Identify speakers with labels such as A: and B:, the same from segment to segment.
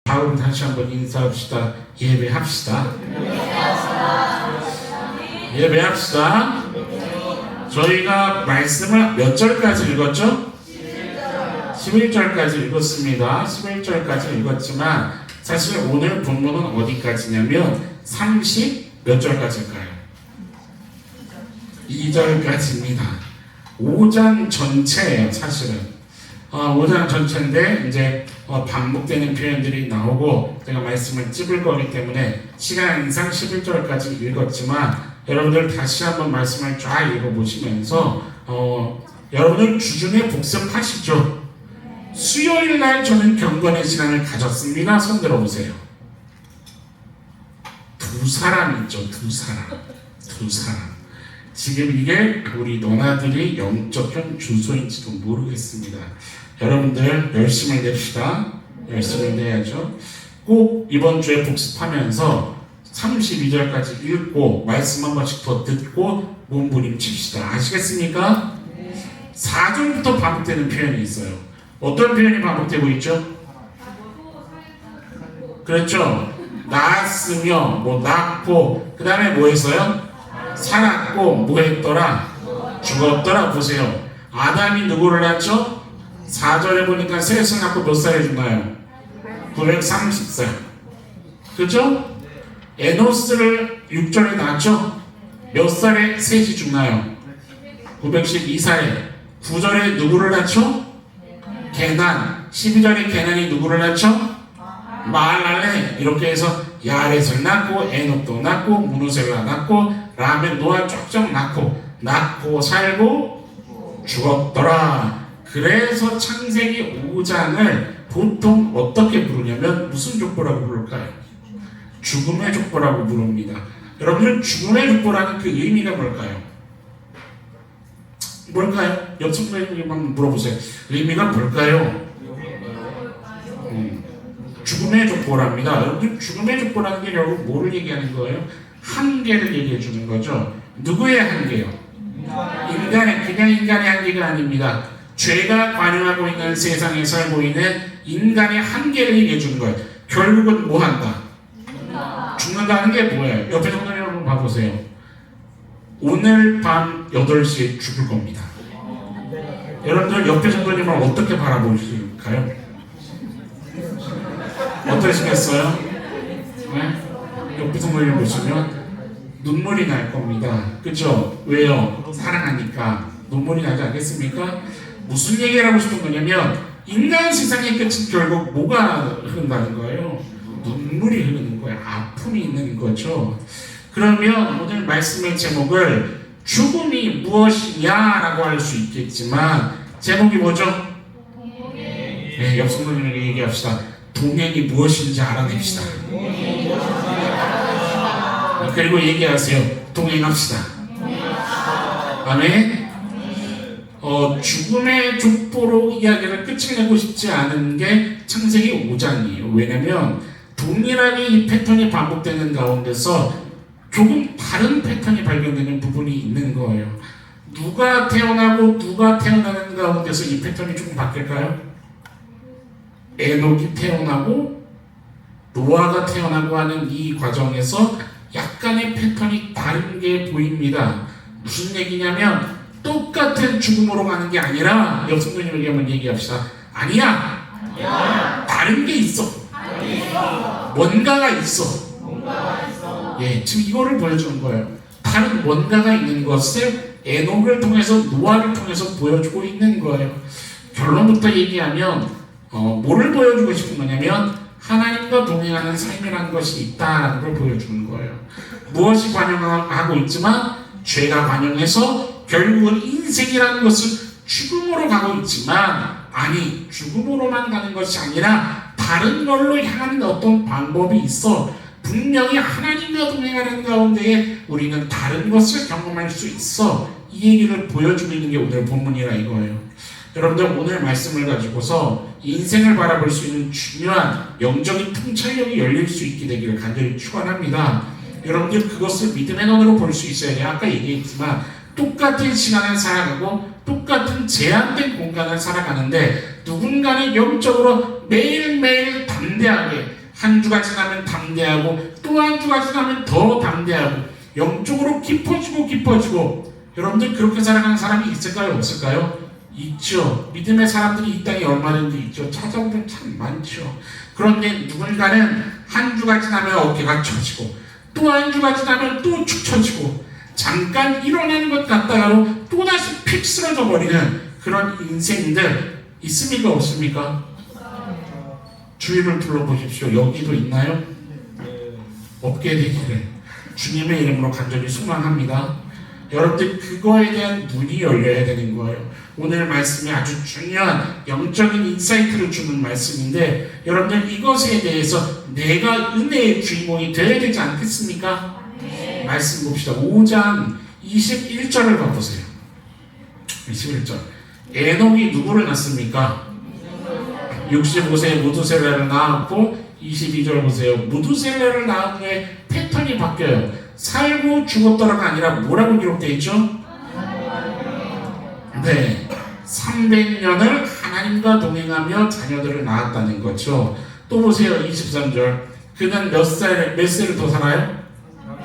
A: 다음 다시 한번 인사합시다. 예배합시다. 예배합시다. 저희가 말씀을 몇 절까지 읽었죠? 11절까지 읽었습니다. 11절까지 읽었지만 사실 오늘 본문은 어디까지냐면 30 몇 절까지일까요? 2절까지입니다. 5장 전체예요, 사실은. 5장 전체인데 이제 반복되는 표현들이 나오고 제가 말씀을 찝을 거기 때문에 시간상 11절까지 읽었지만 여러분들 다시 한번 말씀을 쫙 읽어보시면서 여러분들 주중에 복습하시죠? 수요일날 저는 경건의 시간을 가졌습니다. 손 들어보세요. 두 사람 있죠. 두 사람. 지금 이게 우리 너나들이 영적인 주소인지도 모르겠습니다. 여러분들 열심히 냅시다. 열심히 내야죠. 꼭 이번 주에 복습하면서 32절까지 읽고 말씀 한 번씩 더 듣고 몸부림칩시다. 아시겠습니까? 4절부터 반복되는 표현이 있어요. 어떤 표현이 반복되고 있죠? 그렇죠. 낳았으며 낳고 그 다음에 뭐 했어요? 살았고 뭐 했더라? 죽었더라. 보세요. 아담이 누구를 낳죠? 4절에 보니까 셋을 낳고 몇 살에 죽나요? 930살. 그죠? 에노스를 6절에 낳죠? 몇 살에 셋이 죽나요? 912살에. 9절에 누구를 낳죠? 게난. 12절에 게난이 누구를 낳죠? 마할랄레. 이렇게 해서 야렛을 낳고 에녹도 낳고 무누셀라 낳고 라멘 노아 쪽쪽 낳고 살고 죽었더라. 그래서 창세기 5장을 보통 어떻게 부르냐면 무슨 족보라고 부를까요? 죽음의 족보라고 부릅니다. 여러분들 죽음의 족보라는 그 의미가 뭘까요? 뭘까요? 옆 선생님한테 물어보세요. 의미가 뭘까요? 죽음의 족보랍니다. 여러분 죽음의 족보라는 게 결국 뭐를 얘기하는 거예요? 한계를 얘기해 주는 거죠. 누구의 한계요? 인간의, 그냥 인간의 한계가 아닙니다. 죄가 관영하고 있는 세상에 살고 있는 인간의 한계를 얘기해 주는 거예요. 결국은 뭐 한다? 죽는다는 게 뭐예요? 옆에 성도님 한번 봐보세요. 오늘 밤 8시에 죽을 겁니다. 여러분들 옆에 성도님을 어떻게 바라보실까요? 어떠시겠어요? 네? 옆에 성도님 보시면 눈물이 날 겁니다. 그쵸? 왜요? 사랑하니까 눈물이 나지 않겠습니까? 무슨 얘기를 하고 싶은 거냐면 인간 세상의 끝은 결국 뭐가 흐른다는 거예요? 눈물이 흐르는 거예요. 아픔이 있는 거죠. 그러면 오늘 말씀의 제목을 죽음이 무엇이냐라고 할 수 있겠지만 제목이 뭐죠? 네, 옆 성도님에게 얘기합시다. 동행이 무엇인지 알아냅시다. 그리고 얘기하세요. 동행합시다. 아멘. 죽음의 족보로 이야기를 끝을 내고 싶지 않은 게 창세기 5장이에요. 왜냐면 동일하게 이 패턴이 반복되는 가운데서 조금 다른 패턴이 발견되는 부분이 있는 거예요. 누가 태어나고 누가 태어나는 가운데서 이 패턴이 조금 바뀔까요? 에녹이 태어나고 노아가 태어나고 하는 이 과정에서 약간의 패턴이 다른 게 보입니다. 무슨 얘기냐면 똑같은 죽음으로 가는 게 아니라 여성분님에게 한번 얘기합시다. 아니야. 다른 게 있어. 뭔가가 있어. 예, 지금 이거를 보여주는 거예요. 다른 뭔가가 있는 것을 에녹을 통해서 노아를 통해서 보여주고 있는 거예요. 결론부터 얘기하면 뭐를 보여주고 싶은 거냐면 하나님과 동행하는 삶이라는 것이 있다라는 걸 보여주는 거예요. 무엇이 관영하고 있지만 죄가 관영해서 결국은 인생이라는 것은 죽음으로 가고 있지만 아니 죽음으로만 가는 것이 아니라 다른 걸로 향하는 어떤 방법이 있어. 분명히 하나님과 동행하는 가운데에 우리는 다른 것을 경험할 수 있어. 이 얘기를 보여주고 있는 게 오늘 본문이라 이거예요. 여러분들 오늘 말씀을 가지고서 인생을 바라볼 수 있는 중요한 영적인 통찰력이 열릴 수 있게 되기를 간절히 축원합니다. 여러분들 그것을 믿음의 눈으로 볼 수 있어야 돼요. 아까 얘기했지만 똑같은 시간을 살아가고 똑같은 제한된 공간을 살아가는데 누군가는 영적으로 매일매일 담대하게 한 주가 지나면 담대하고 또 한 주가 지나면 더 담대하고 영적으로 깊어지고 여러분들 그렇게 살아가는 사람이 있을까요? 없을까요? 있죠. 믿음의 사람들이 이 땅에 얼마든지 있죠. 찾아보면 참 많죠. 그런데 누군가는 한 주가 지나면 어깨가 처지고 또 한 주가 지나면 또 축 처지고 잠깐 일어나는 것 같다가도 또다시 픽 쓰러져 버리는 그런 인생들 있습니까? 없습니까? 주위를 둘러보십시오. 여기도 있나요? 없게 되기를 주님의 이름으로 간절히 소망합니다. 여러분들 그거에 대한 눈이 열려야 되는 거예요. 오늘 말씀이 아주 중요한 영적인 인사이트를 주는 말씀인데 여러분들 이것에 대해서 내가 은혜의 주인공이 되어야 되지 않겠습니까? 네. 말씀 봅시다. 5장 21절을 봐보세요. 21절 에녹이 누구를 낳습니까? 65세에 무두셀레를 낳았고 22절 보세요. 무두셀레를 낳은 후에 패턴이 바뀌어요. 살고 죽었더라가 아니라 뭐라고 기록되어 있죠? 네, 300년을 하나님과 동행하며 자녀들을 낳았다는 거죠. 또 보세요. 23절 그는 몇 세를 더 살아요?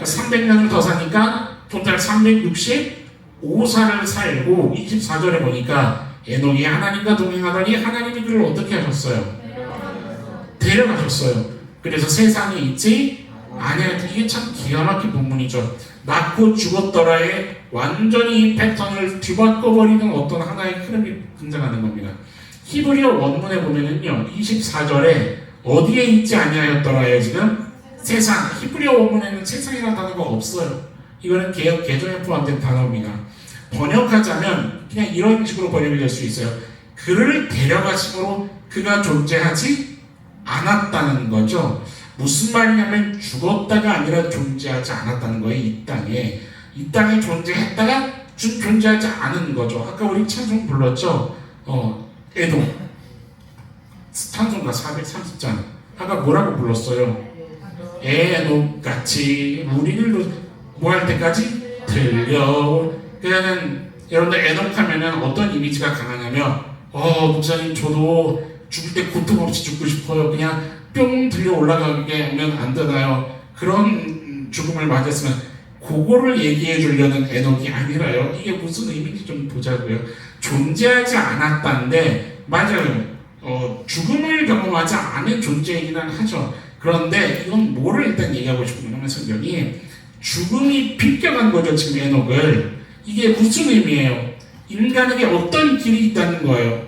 A: 300년을 더 사니까 토탈 365살을 살고 24절에 보니까 에녹이 하나님과 동행하더니 하나님이 그를 어떻게 하셨어요? 데려가셨어요. 그래서 세상에 있지 아니야. 이게 참 기가 막힌 본문이죠. 낳고 죽었더라에 완전히 이 패턴을 뒤바꿔버리는 어떤 하나의 흐름이 등장하는 겁니다. 히브리어 원문에 보면은요 24절에 어디에 있지 아니하였더라에 지금 세상, 히브리어 원문에는 세상이라는 단어가 없어요. 이거는 개역 개정에 포함된 단어입니다. 번역하자면 그냥 이런 식으로 번역이 될 수 있어요. 그를 데려가심으로 그가 존재하지 않았다는 거죠. 무슨 말이냐면 죽었다가 아니라 존재하지 않았다는 거예요. 이 땅에 존재했다가 존재하지 않은 거죠. 아까 우리 찬송 불렀죠. 에돔 찬송가 430장 아까 뭐라고 불렀어요? 에돔같이 우리를 뭐 할 때까지 들려. 그러면 여러분들 에돔하면은 어떤 이미지가 강하냐면 목사님 저도 죽을 때 고통 없이 죽고 싶어요. 그냥 뿅 들려 올라가게 하면 안 되나요? 그런 죽음을 맞았으면 그거를 얘기해 주려는 에녹이 아니라요. 이게 무슨 의미인지 좀 보자고요. 존재하지 않았다는데 맞아요. 죽음을 경험하지 않은 존재이기는 하죠. 그런데 이건 뭐를 일단 얘기하고 싶으면 성경이 죽음이 비껴간 거죠. 지금 에녹을. 이게 무슨 의미예요? 인간에게 어떤 길이 있다는 거예요.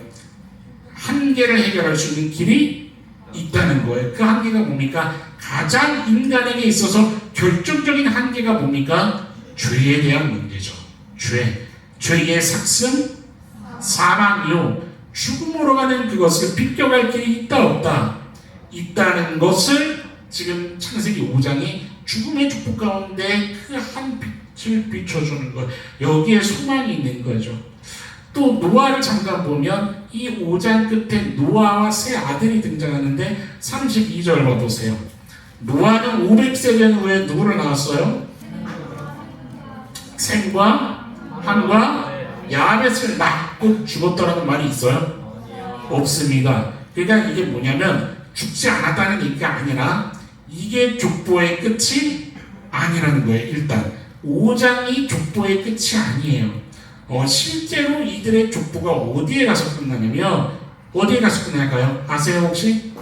A: 한계를 해결할 수 있는 길이 있다는 거예요. 그 한계가 뭡니까? 가장 인간에게 있어서 결정적인 한계가 뭡니까? 죄에 대한 문제죠. 죄의 삭슨, 사망이요. 죽음으로 가는 그것을 비껴갈 길이 있다 없다? 있다는 것을 지금 창세기 5장이 죽음의 축복 가운데 그 한 빛을 비춰주는 것. 여기에 소망이 있는 거죠. 또 노아를 잠깐 보면 이 5장 끝에 노아와 세 아들이 등장하는데 32절 봐보세요. 노아는 500세년 후에 누구를 낳았어요? 셈과 함과 야벳을 낳고 죽었더라는 말이 있어요? 없습니다. 그러니까 이게 뭐냐면 죽지 않았다는 얘기가 아니라 이게 족보의 끝이 아니라는 거예요. 일단 5장이 족보의 끝이 아니에요. 실제로 이들의 족보가 어디에 가서 끝나냐면 어디에 가서 끝날까요? 아세요 혹시?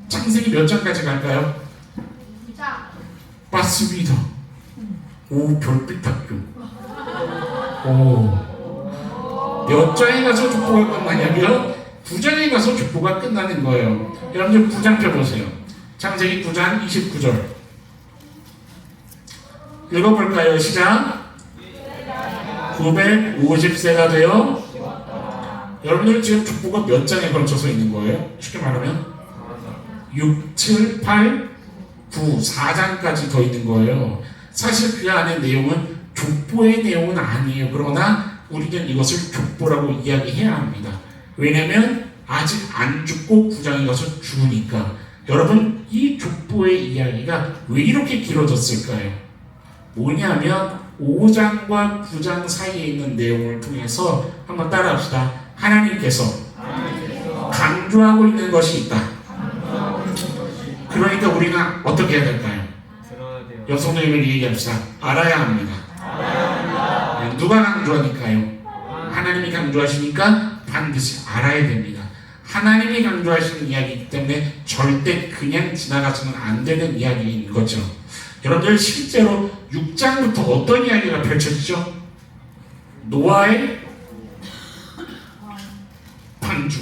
A: 창세기 몇 장까지 갈까요?
B: 2장.
A: 맞습니다. 오, 별빛 학교. 오. 몇 장에 가서 족보가 끝나냐면 9장에 가서 족보가 끝나는 거예요. 여러분들 9장 펴보세요. 창세기 9장 29절. 읽어볼까요? 시작. 950세가 되어 여러분들 지금 족보가 몇 장에 걸쳐서 있는 거예요? 쉽게 말하면 6, 7, 8, 9, 4장까지 더 있는 거예요. 사실 그 안에 내용은 족보의 내용은 아니에요. 그러나 우리는 이것을 족보라고 이야기해야 합니다. 왜냐하면 아직 안 죽고 9장에 가서 죽으니까. 여러분 이 족보의 이야기가 왜 이렇게 길어졌을까요? 뭐냐면 5장과 9장 사이에 있는 내용을 통해서 한번 따라합시다. 하나님께서 강조하고 있는 것이 있다. 그러니까 우리는 어떻게 해야 될까요?
B: 들어야 돼요.
A: 여성님에게 얘기합시다. 알아야 합니다. 누가 강조하니까요? 하나님이 강조하시니까 반드시 알아야 됩니다. 하나님이 강조하시는 이야기이기 때문에 절대 그냥 지나가서는 안 되는 이야기인 거죠. 여러분들 실제로 6장부터 어떤 이야기가 펼쳐지죠? 노아의 방주,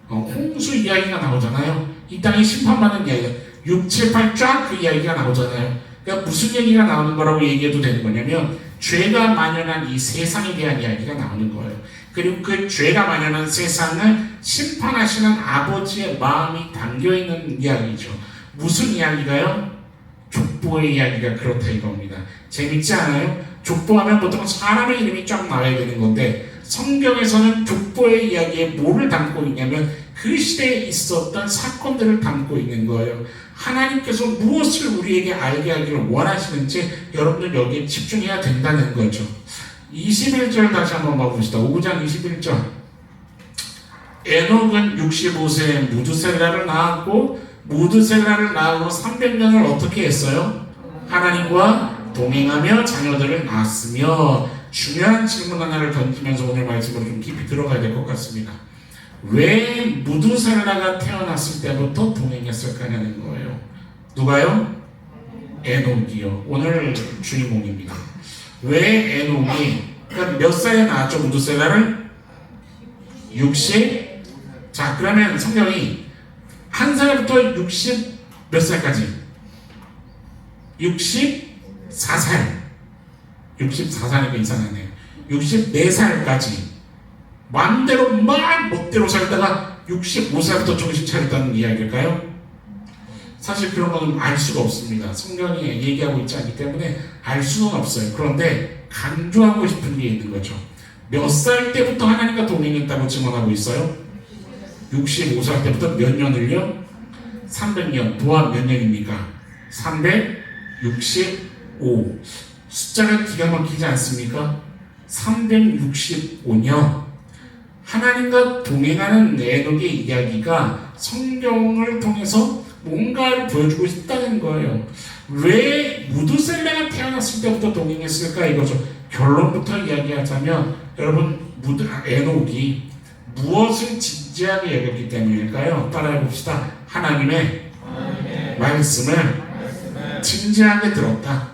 A: 홍수 이야기가 나오잖아요. 이 땅이 심판받는 이야기, 6, 7, 8 쫙 그 이야기가 나오잖아요. 그러니까 무슨 얘기가 나오는 거라고 얘기해도 되는 거냐면 죄가 만연한 이 세상에 대한 이야기가 나오는 거예요. 그리고 그 죄가 만연한 세상을 심판하시는 아버지의 마음이 담겨있는 이야기죠. 무슨 이야기가요? 족보의 이야기가 그렇다 이겁니다. 재밌지 않아요? 족보하면 보통 사람의 이름이 쫙 나와야 되는 건데 성경에서는 족보의 이야기에 뭐를 담고 있냐면 그 시대에 있었던 사건들을 담고 있는 거예요. 하나님께서 무엇을 우리에게 알게 하기를 원하시는지 여러분들 여기에 집중해야 된다는 거죠. 21절 다시 한번 봐봅시다. 5장 21절. 에녹은 65세에 무드셀라를 낳았고 무드셀라를 낳고 300년을 어떻게 했어요? 하나님과 동행하며 자녀들을 낳았으며. 중요한 질문 하나를 던지면서 오늘 말씀으로 좀 깊이 들어가야 될 것 같습니다. 왜 무드셀라가 태어났을 때부터 동행했을까냐는 거예요. 누가요? 에녹이요. 오늘 주인공입니다. 왜 에녹이, 그러니까 몇 살에 낳았죠? 무드셀라를? 60? 자, 그러면 성경이 한 살부터 60 몇 살까지? 64살. 64살이니까 이상하네요. 64살까지 마음대로 막 멋대로 살다가 65살부터 정신 차렸다는 이야기일까요? 사실 그런 거는 알 수가 없습니다. 성경이 얘기하고 있지 않기 때문에 알 수는 없어요. 그런데 강조하고 싶은 게 있는 거죠. 몇 살 때부터 하나님과 동행했다고 증언하고 있어요? 65살 때부터 몇 년을요? 300년. 도합 몇 년입니까? 365. 숫자가 기가 막히지 않습니까? 365년. 하나님과 동행하는 에녹의 이야기가 성경을 통해서 뭔가를 보여주고 있다는 거예요. 왜 무드셀라가 태어났을 때부터 동행했을까 이거죠. 결론부터 이야기하자면 여러분 에녹이 무엇을 진지하게 여겼기 때문일까요? 따라해봅시다. 하나님의 말씀을 진지하게 들었다.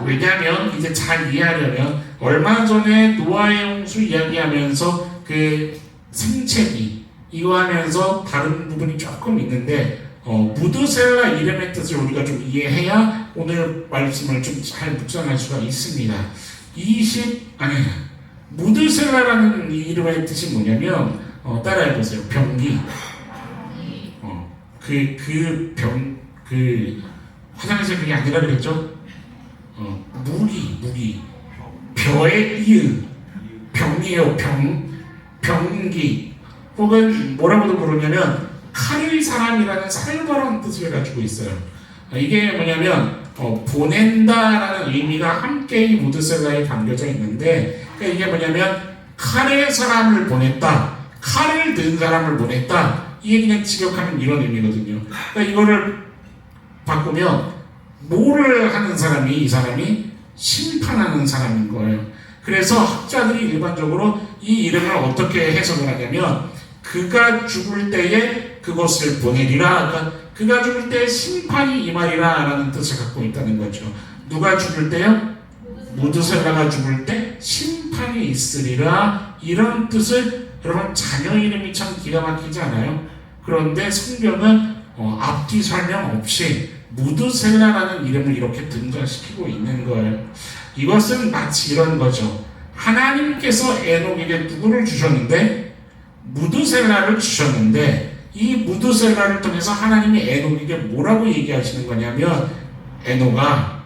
A: 왜냐하면 이제 잘 이해하려면 얼마 전에 노아의 홍수 이야기하면서 그 생채기 이거 하면서 다른 부분이 조금 있는데 무드셀라 이름의 뜻을 우리가 좀 이해해야 오늘 말씀을 좀 잘 묵상할 수가 있습니다. 무드셀라라는 이름의 뜻이 뭐냐면 따라해보세요. 병기. 화장실 그게 아니라 그랬죠? 무기. 벼의 이응. 병이에요, 병기. 혹은 뭐라고도 부르냐면, 칼의 사람이라는 살벌한 뜻을 가지고 있어요. 이게 뭐냐면, 보낸다라는 의미가 함께 이 무드셀라에 담겨져 있는데, 그러니까 이게 뭐냐면, 칼의 사람을 보냈다. 칼을 든 사람을 보냈다. 이게 그냥 직역하면 이런 의미거든요. 그러니까 이거를 바꾸면 뭐를 하는 사람이 이 사람이 심판하는 사람인 거예요. 그래서 학자들이 일반적으로 이 이름을 어떻게 해석을 하냐면 그가 죽을 때에 그것을 보내리라. 그러니까 그가 죽을 때 심판이 임하리라 라는 뜻을 갖고 있다는 거죠. 누가 죽을 때요? 무드셀라가 죽을 때 심판이 있으리라. 이런 뜻을 여러분 자녀 이름이 참 기가 막히지 않아요? 그런데 성경은 앞뒤 설명 없이 무드셀라라는 이름을 이렇게 등장시키고 있는 거예요. 이것은 마치 이런 거죠. 하나님께서 에녹에게 누구를 주셨는데? 무드셀라를 주셨는데 이 무드셀라를 통해서 하나님이 에녹에게 뭐라고 얘기하시는 거냐면 에녹아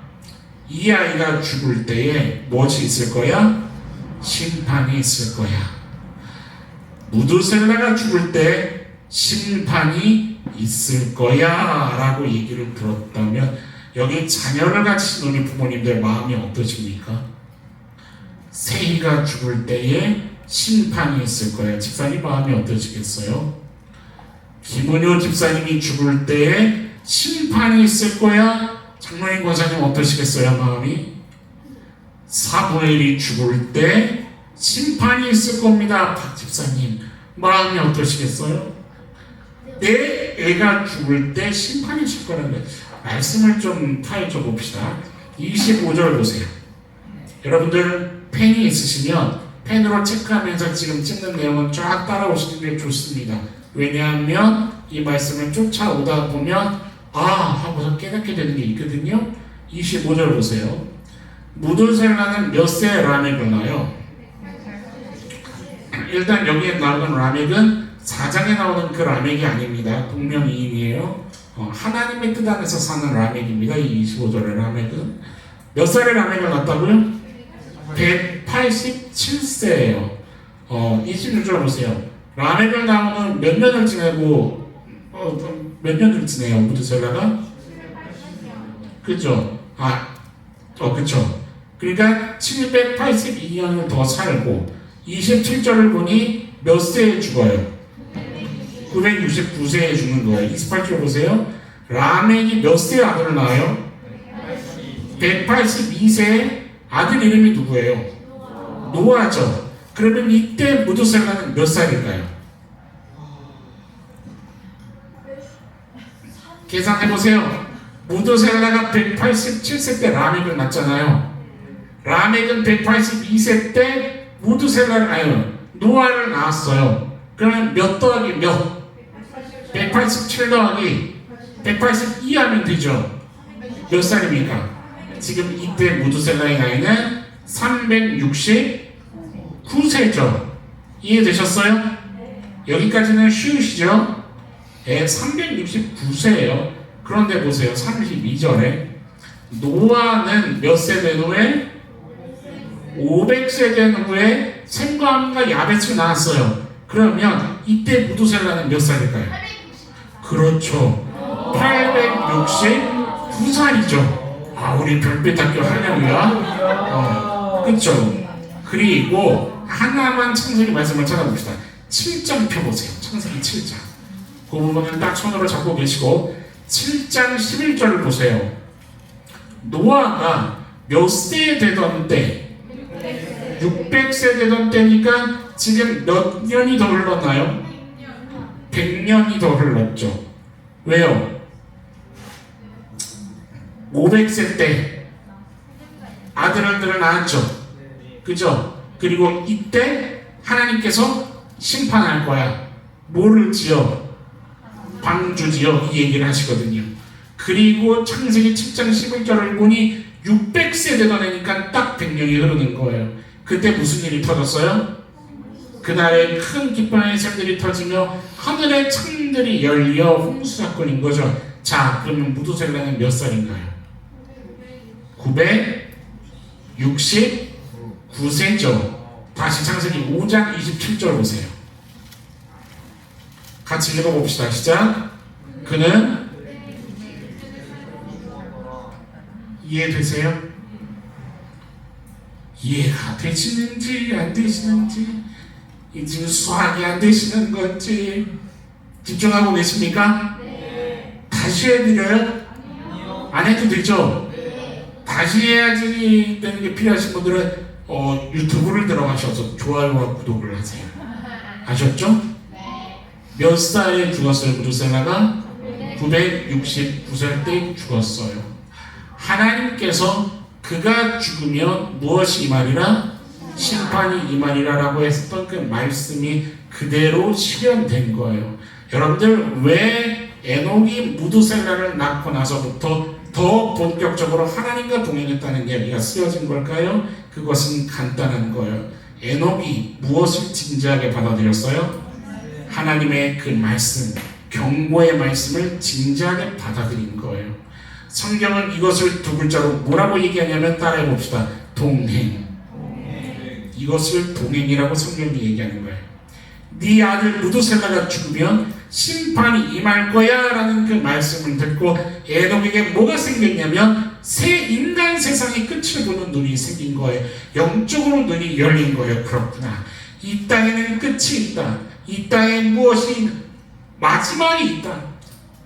A: 이 아이가 죽을 때에 무엇이 있을 거야? 심판이 있을 거야. 무드셀라가 죽을 때 심판이 있을 거야 라고 얘기를 들었다면 여기 자녀를 가지신 우리 부모님들 마음이 어떠십니까? 세희가 죽을 때에 심판이 있을 거야. 집사님 마음이 어떠시겠어요? 김은효 집사님이 죽을 때에 심판이 있을 거야? 장로인 권사님 어떠시겠어요, 마음이? 사무엘이 죽을 때 심판이 있을 겁니다. 박 집사님 마음이 어떠시겠어요? 내 애가 죽을 때 심판이 있을 거라는 거예요. 말씀을 좀 파헤쳐 봅시다. 25절 보세요. 여러분들 펜이 있으시면 펜으로 체크하면서 지금 찍는 내용은 쫙 따라오시는 게 좋습니다. 왜냐하면 이 말씀을 쫓아오다 보면 하고서 깨닫게 되는 게 있거든요. 25절 보세요. 무드셀라는 몇 세 라멕을 낳아요? 일단 여기에 나오는 라멕은 4장에 나오는 그 라멕이 아닙니다. 동명이인이에요. 하나님의 뜻 안에서 사는 라멕입니다. 이 25절의 라멕은 몇 살의 라멕을 낳았다고요? 187세예요. 26절 보세요. 라멕을 낳으면 몇 년을 지내고 몇 년을 지내요? 무드셀라가? 그죠? 그쵸. 그러니까 782년을 더 살고 27절을 보니 몇 세에 죽어요? 969세에 죽는 거예요. 28절 보세요. 라멕이 몇 세에 아들을 낳아요? 182세에 아들 이름이 누구예요? 노아죠. 그러면 이때 무드셀라는 몇 살일까요? 계산해보세요. 무드셀라가 187세 때 라멕을 낳았잖아요. 라멕은 182세 때 노아를 낳았어요. 그러면 몇 더하기 몇? 187 더하기 182 하면 되죠. 몇 살입니까? 지금 이때 무드셀라의 나이는 369세죠. 이해되셨어요? 여기까지는 쉬우시죠? 369세예요. 그런데 보세요. 32절에 노아는 몇 세 된 후에 500세 된 후에 셈과 함과 야벳을 낳았어요. 그러면 이때 무드셀라는 몇 살일까요? 그렇죠. 869살이죠. 우리 별빛학교 할렐루야. 그렇죠. 그리고 하나만 창세기 말씀을 찾아봅시다. 7장 펴보세요. 창세기 7장. 그 부분은 딱 손으로 잡고 계시고 7장 11절을 보세요. 노아가 몇 세 되던 때? 600세 되던 때니까 지금 몇 년이 더 흘렀나요? 100년이 더 흘렀죠. 왜요? 500세 때 아들을 낳았죠. 그죠? 그리고 이때 하나님께서 심판할 거야. 뭐를 지어? 방주지어. 이 얘기를 하시거든요. 그리고 창세기 7장 11절을 보니 600세 되던 애니까 딱 100년이 흐르는 거예요. 그때 무슨 일이 터졌어요? 그날에 큰 기쁨의 샘들이 터지며 하늘의 창들이 열려 홍수 사건인 거죠. 자, 그러면 무드셀라는 몇 살인가요? 969세죠. 다시 창세기 5장 27절 보세요. 같이 읽어봅시다. 시작. 그는 이해되세요? 이해가 되시는지 안 되시는지, 지금 수학이 안 되시는 건지 집중하고 계십니까? 네. 다시 해드려요? 안 해도 되죠? 네. 다시 해야지 되는 게 필요하신 분들은 유튜브를 들어가셔서 좋아요와 구독을 하세요. 아셨죠? 네. 몇 살에 죽었어요? 무드셀라가? 969살 때 죽었어요. 하나님께서 그가 죽으면 무엇이 임하리라? 심판이 임하리라 라고 했었던 그 말씀이 그대로 실현된 거예요. 여러분들, 왜 에녹이 무드셀라를 낳고 나서부터 더 본격적으로 하나님과 동행했다는 이야기가 쓰여진 걸까요? 그것은 간단한 거예요. 에녹이 무엇을 진지하게 받아들였어요? 하나님의 그 말씀, 경고의 말씀을 진지하게 받아들인 거예요. 성경은 이것을 두 글자로 뭐라고 얘기하냐면 따라해 봅시다. 동행. 이것을 동행이라고 성경이 얘기하는 거예요. 네 아들 무드셀라가 죽으면 심판이 임할 거야 라는 그 말씀을 듣고 에녹에게 뭐가 생겼냐면 새 인간 세상의 끝을 보는 눈이 생긴 거예요. 영적으로 눈이 열린 거예요. 그렇구나. 이 땅에는 끝이 있다. 이 땅에 무엇이 마지막이 있다.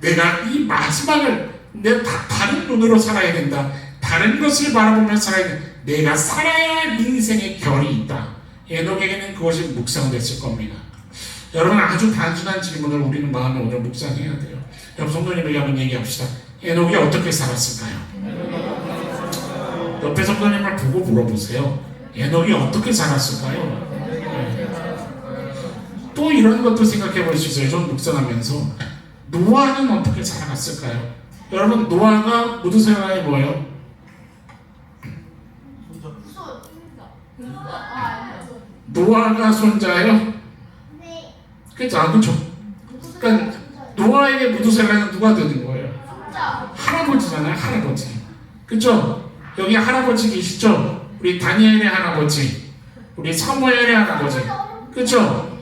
A: 내가 이 마지막을 다른 눈으로 살아야 된다. 다른 것을 바라보며 살아야 된다. 내가 살아야 할 인생의 결이 있다. 에녹에게는 그것이 묵상됐을 겁니다. 여러분, 아주 단순한 질문을 우리는 마음에 오늘 묵상해야 돼요. 여러분, 성도님에게 한번 얘기합시다. 에녹이 어떻게 살았을까요? 옆에 성도님을 보고 물어보세요. 에녹이 어떻게 살았을까요? 또 이런 것도 생각해 볼 수 있어요. 좀 묵상하면서 노아는 어떻게 살아갔을까요? 여러분, 노아가 무드셀라의 뭐예요? 노아가 손자예요?
B: 네.
A: 그죠? 그러니까 노아에게 무드셀라는 누가 되는 거예요? 할아버지잖아요, 할아버지. 그죠? 여기 할아버지 계시죠? 우리 다니엘의 할아버지, 우리 사무엘의 할아버지. 그죠?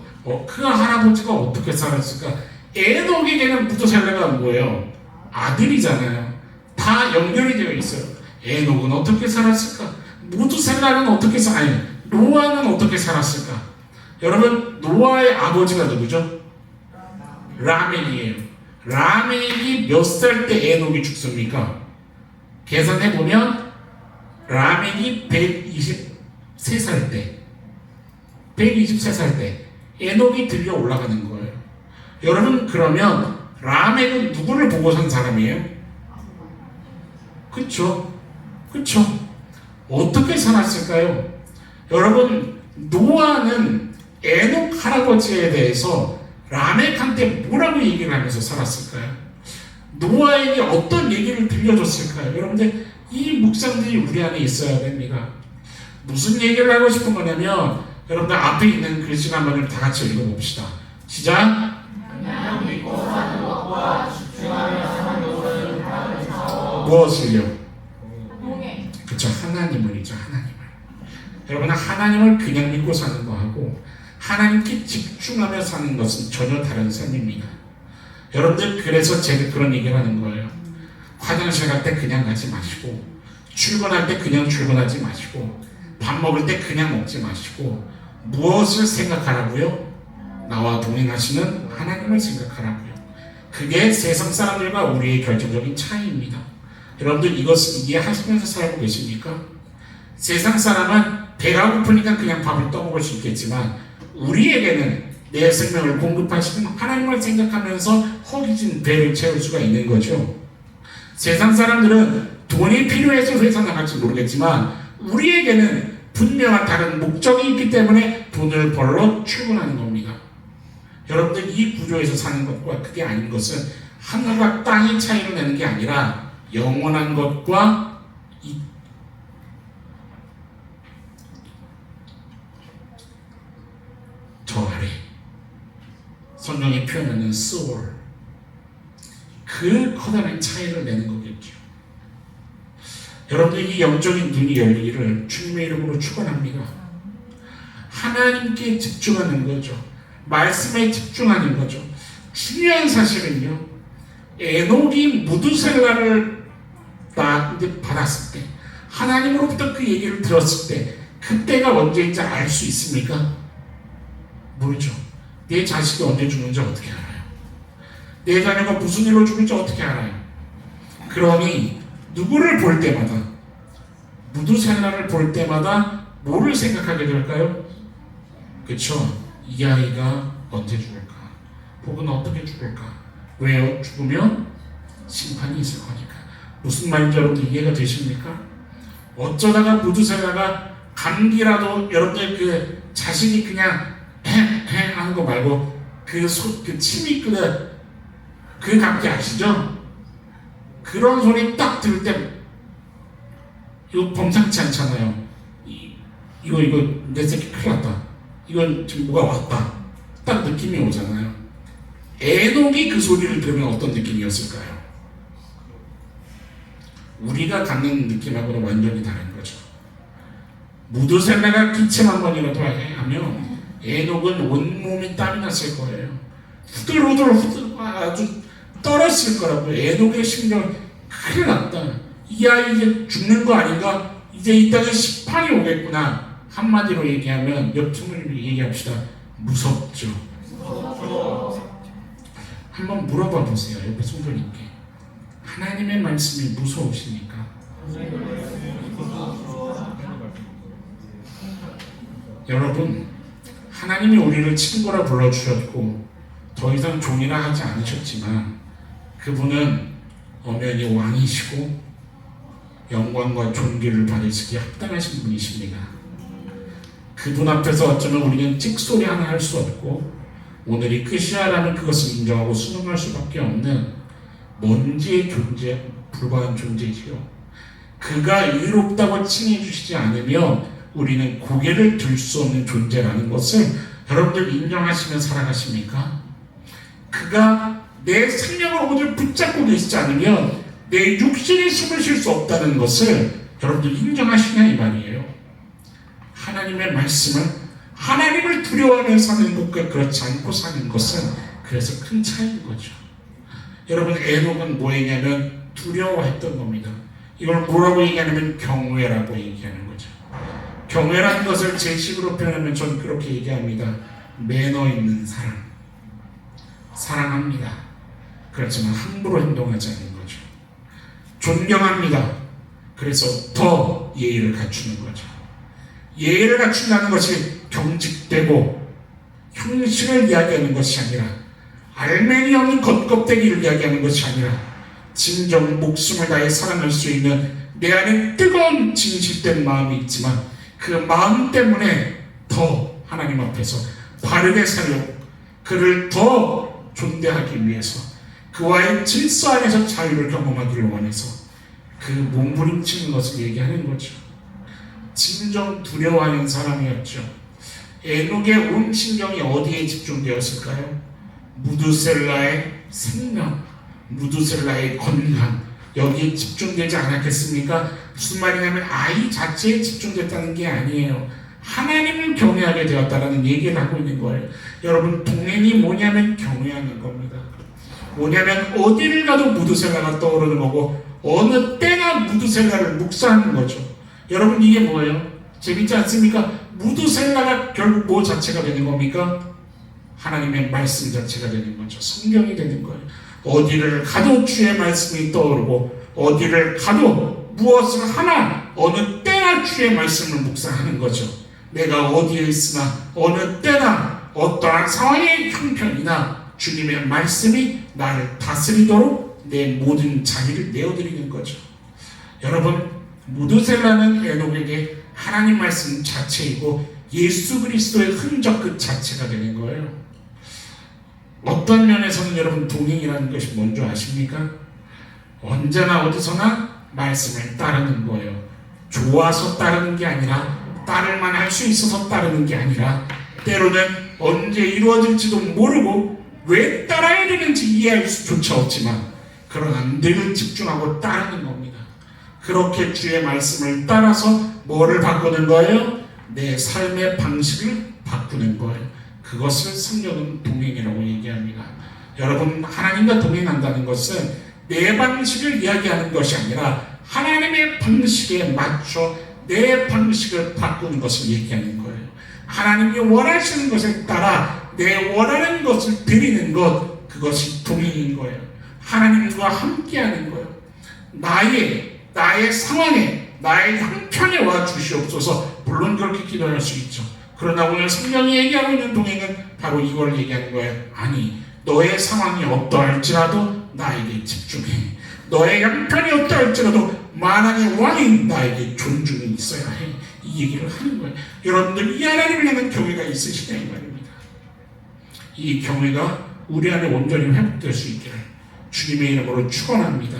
A: 그 할아버지가 어떻게 살았을까? 에녹에게는 무드셀라가 뭐예요? 아들이잖아요. 다 연결이 되어 있어요. 에녹은 어떻게 살았을까? 무드셀라는 어떻게 노아는 어떻게 살았을까? 여러분, 노아의 아버지가 누구죠? 라멕이에요. 라멕이 몇 살 때 에녹이 죽습니까? 계산해보면 라멕이 123살 때, 123살 때 에녹이 들려 올라가는 거예요. 여러분, 그러면 라멕은 누구를 보고 산 사람이에요? 그쵸? 어떻게 살았을까요? 여러분, 노아는 에녹 할아버지에 대해서 라멕한테 뭐라고 얘기를 하면서 살았을까요? 노아에게 어떤 얘기를 들려줬을까요? 여러분들, 이 묵상들이 우리 안에 있어야 됩니다. 무슨 얘기를 하고 싶은 거냐면, 여러분들 앞에 있는 글씨 한번 다 같이 읽어봅시다. 시작! 무엇을요? 그쵸, 하나님을이죠. 하나님을. 여러분, 하나님을 그냥 믿고 사는 거하고 하나님께 집중하며 사는 것은 전혀 다른 삶입니다. 여러분들, 그래서 제가 그런 얘기를 하는 거예요. 화장실 갈 때 그냥 가지 마시고, 출근할 때 그냥 출근하지 마시고, 밥 먹을 때 그냥 먹지 마시고, 무엇을 생각하라고요? 나와 동행하시는 하나님을 생각하라고요. 그게 세상 사람들과 우리의 결정적인 차이입니다. 여러분들, 이것을 이해하시면서 살고 계십니까? 세상 사람은 배가 고프니까 그냥 밥을 떠먹을 수 있겠지만, 우리에게는 내 생명을 공급하시는 하나님을 생각하면서 허기진 배를 채울 수가 있는 거죠. 세상 사람들은 돈이 필요해서 회사 나갈지 모르겠지만, 우리에게는 분명한 다른 목적이 있기 때문에 돈을 벌러 출근하는 겁니다. 여러분들, 이 구조에서 사는 것과 그게 아닌 것은 하늘과 땅의 차이를 내는 게 아니라 영원한 것과 저 아래 성경이 표현하는 soul, 그 커다란 차이를 내는 거겠죠. 여러분들, 이 영적인 눈이 열리기를 주님의 이름으로 축원합니다. 하나님께 집중하는 거죠. 말씀에 집중하는 거죠. 중요한 사실은요, 에녹이 무드셀라를 받았을 때, 하나님으로부터 그 얘기를 들었을 때, 그때가 언제인지 알 수 있습니까? 모르죠. 내 자식이 언제 죽는지 어떻게 알아요? 내 자녀가 무슨 일로 죽을지 어떻게 알아요? 그러니 누구를 볼 때마다, 무드셀라를 볼 때마다 뭐를 생각하게 될까요? 그쵸? 이 아이가 언제 죽을까? 혹은 어떻게 죽을까? 왜요? 죽으면 심판이 있을 거니까. 무슨 말인지 여러분들 이해가 되십니까? 어쩌다가 무드셀라가 감기라도, 여러분들 그 자식이 그냥 헤헤 하는 거 말고 그 침이 그 감기 아시죠? 그런 소리 딱 들을 때 이거 범상치 않잖아요. 이거 내 새끼 큰일 났다. 이건 지금 뭐가 왔다. 딱 느낌이 오잖아요. 에녹이 그 소리를 들으면 어떤 느낌이었을까요? 우리가 갖는 느낌하고는 완전히 다른 거죠. 무드셀라가 기침 한 번이라도 하면 에녹은 온몸이 땀이 났을 거예요. 후들후들 아주 떨었을 거라고요. 에녹의 심정, 큰일 났다. 이 아이 이제 죽는 거 아닌가? 이제 이 땅에 심판이 오겠구나. 한마디로 얘기하면, 옆 친구들이 얘기합시다. 무섭죠. 한번 물어봐 보세요. 옆에 성도님께. 하나님의 말씀이 무서우십니까? 여러분, 하나님이 우리를 친구라 불러주셨고 더 이상 종이라 하지 않으셨지만 그분은 엄연히 왕이시고 영광과 존귀를 받으시기에 합당하신 분이십니다. 그분 앞에서 어쩌면 우리는 찍소리 하나 할 수 없고 오늘이 끝이야라는 그것을 인정하고 수능할 수밖에 없는 먼지의 존재, 불과한 존재지요. 그가 의롭다고 칭해 주시지 않으면 우리는 고개를 들 수 없는 존재라는 것을 여러분들 인정하시며 살아가십니까? 그가 내 생명을 오늘 붙잡고 계시지 않으면 내 육신이 숨을 쉴 수 없다는 것을 여러분들 인정하시냐 이 말이에요. 하나님의 말씀은 하나님을 두려워하며 사는 것과 그렇지 않고 사는 것은 그래서 큰 차이인 거죠. 여러분, 에녹은 뭐였냐면 두려워했던 겁니다. 이걸 뭐라고 얘기하냐면 경외라고 얘기하는 거죠. 경외라는 것을 제 식으로 표현하면 전 그렇게 얘기합니다. 매너 있는 사랑. 사랑합니다. 그렇지만 함부로 행동하지 않는 거죠. 존경합니다. 그래서 더 예의를 갖추는 거죠. 예의를 갖춘다는 것이 경직되고 형식을 이야기하는 것이 아니라 알맹이 없는 겉껍데기를 이야기하는 것이 아니라 진정 목숨을 다해 사랑할 수 있는 내 안에 뜨거운 진실된 마음이 있지만 그 마음 때문에 더 하나님 앞에서 바르게 살려 그를 더 존대하기 위해서 그와의 질서 안에서 자유를 경험하기를 원해서 그 몸부림치는 것을 얘기하는 거죠. 진정 두려워하는 사람이었죠. 에녹의 온 신경이 어디에 집중되었을까요? 무드셀라의 생명, 무드셀라의 건강, 여기에 집중되지 않았겠습니까? 무슨 말이냐면 아이 자체에 집중됐다는 게 아니에요. 하나님을 경외하게 되었다라는 얘기를 하고 있는 거예요. 여러분, 동행이 뭐냐면 경외하는 겁니다. 뭐냐면 어디를 가도 무드셀라가 떠오르는 거고 어느 때나 무드셀라를 묵상하는 거죠. 여러분, 이게 뭐예요? 재밌지 않습니까? 무드셀라가 결국 뭐 자체가 되는 겁니까? 하나님의 말씀 자체가 되는 거죠. 성경이 되는 거예요. 어디를 가도 주의 말씀이 떠오르고 어디를 가도 무엇을 하나 어느 때나 주의 말씀을 묵상하는 거죠. 내가 어디에 있으나 어느 때나 어떠한 상황의 형편이나 주님의 말씀이 나를 다스리도록 내 모든 자기를 내어드리는 거죠. 여러분, 무드셀라는 에녹에게 하나님 말씀 자체이고 예수 그리스도의 흔적 그 자체가 되는 거예요. 어떤 면에서는 여러분 동행이라는 것이 뭔지 아십니까? 언제나 어디서나 말씀을 따르는 거예요. 좋아서 따르는 게 아니라 따를만 할 수 있어서 따르는 게 아니라 때로는 언제 이루어질지도 모르고 왜 따라야 되는지 이해할 수조차 없지만 그러나 늘 집중하고 따르는 겁니다. 그렇게 주의 말씀을 따라서 뭐를 바꾸는 거예요? 내 삶의 방식을 바꾸는 거예요. 그것을 성경은 동행이라고 얘기합니다. 여러분, 하나님과 동행한다는 것은 내 방식을 이야기하는 것이 아니라 하나님의 방식에 맞춰 내 방식을 바꾸는 것을 얘기하는 거예요. 하나님이 원하시는 것에 따라 내 원하는 것을 드리는 것, 그것이 동행인 거예요. 하나님과 함께하는 거예요. 나의 상황에, 나의 형편에 와 주시옵소서. 물론 그렇게 기도할 수 있죠. 그러나 오늘 성경이 얘기하고 있는 동행은 바로 이걸 얘기하는 거예요. 아니, 너의 상황이 어떠할지라도 나에게 집중해. 너의 형편이 어떠할지라도 만왕의 왕인 나에게 존중이 있어야 해. 이 얘기를 하는 거예요. 여러분들, 이 하나님을 향한 경외가 있으시냐 이 말입니다. 이 경외가 우리 안에 온전히 회복될 수 있기를 주님의 이름으로 축원합니다.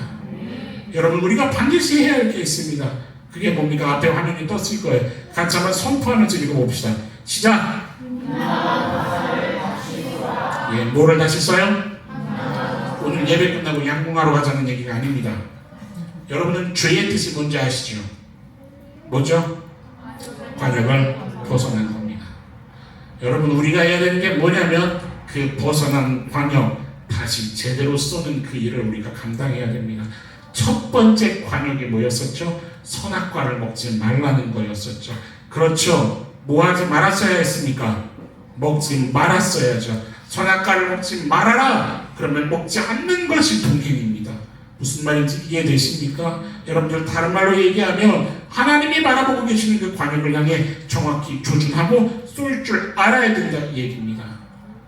A: 여러분, 우리가 반드시 해야 할 게 있습니다. 그게 뭡니까? 앞에 화면이 떴을 거예요. 같이 한번 선포하면서 읽어봅시다. 시작! 예, 뭐를 다시 써요? 오늘 예배 끝나고 양궁하러 가자는 얘기가 아닙니다. 여러분은 죄의 뜻이 뭔지 아시죠? 뭐죠? 관역을 벗어난 겁니다. 여러분, 우리가 해야 되는 게 뭐냐면 그 벗어난 관역 다시 제대로 쏘는 그 일을 우리가 감당해야 됩니다. 첫 번째 관역이 뭐였었죠? 선악과를 먹지 말라는 거였었죠. 그렇죠. 뭐 하지 말았어야 했습니까? 먹지 말았어야죠. 선악과를 먹지 말아라. 그러면 먹지 않는 것이 동행입니다. 무슨 말인지 이해되십니까? 여러분들 다른 말로 얘기하면 하나님이 바라보고 계시는 그 관역을 향해 정확히 조준하고 쏠 줄 알아야 된다 이 얘기입니다.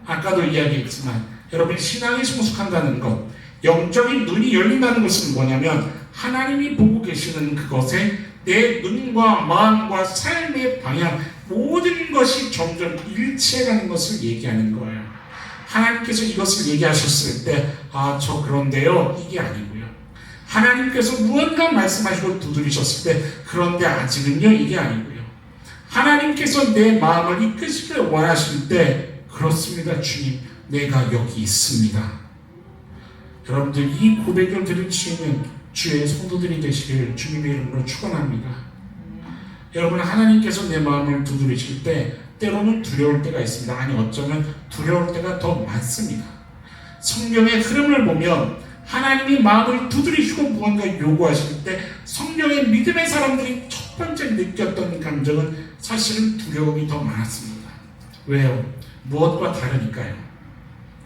A: 아까도 이야기했지만 여러분 신앙이 성숙한다는 것, 영적인 눈이 열린다는 것은 뭐냐면 하나님이 보고 계시는 그것에 내 눈과 마음과 삶의 방향 모든 것이 점점 일치해가는 것을 얘기하는 거예요. 하나님께서 이것을 얘기하셨을 때 저 그런데요 이게 아니고요. 하나님께서 무언가 말씀하시고 두드리셨을 때 그런데 아직은요 이게 아니고요. 하나님께서 내 마음을 이끄시길 원하실 때 그렇습니다 주님 내가 여기 있습니다. 여러분들 이 고백을 들은 주님은 주의 성도들이 되시길 주님의 이름으로 축원합니다. 여러분 하나님께서 내 마음을 두드리실 때 때로는 두려울 때가 있습니다. 아니 어쩌면 두려울 때가 더 많습니다. 성경의 흐름을 보면 하나님이 마음을 두드리시고 무언가 요구하실 때 성경의 믿음의 사람들이 첫 번째 느꼈던 감정은 사실은 두려움이 더 많았습니다. 왜요? 무엇과 다르니까요.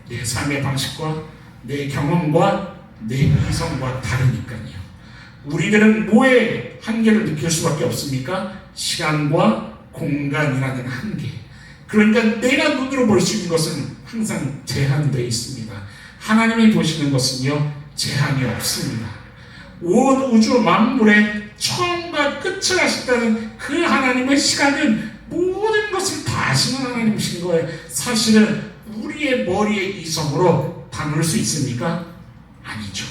A: 내 삶의 방식과 내 경험과 내 이성과 다르니까요. 우리들은 뭐에 한계를 느낄 수밖에 없습니까? 시간과 공간이라는 한계. 그러니까 내가 눈으로 볼 수 있는 것은 항상 제한되어 있습니다. 하나님이 보시는 것은요 제한이 없습니다. 온 우주 만물의 처음과 끝을 아신다는 그 하나님의 시간은 모든 것을 다 아시는 하나님이신 거예요. 사실은 우리의 머리의 이성으로 담을 수 있습니까? 아니죠.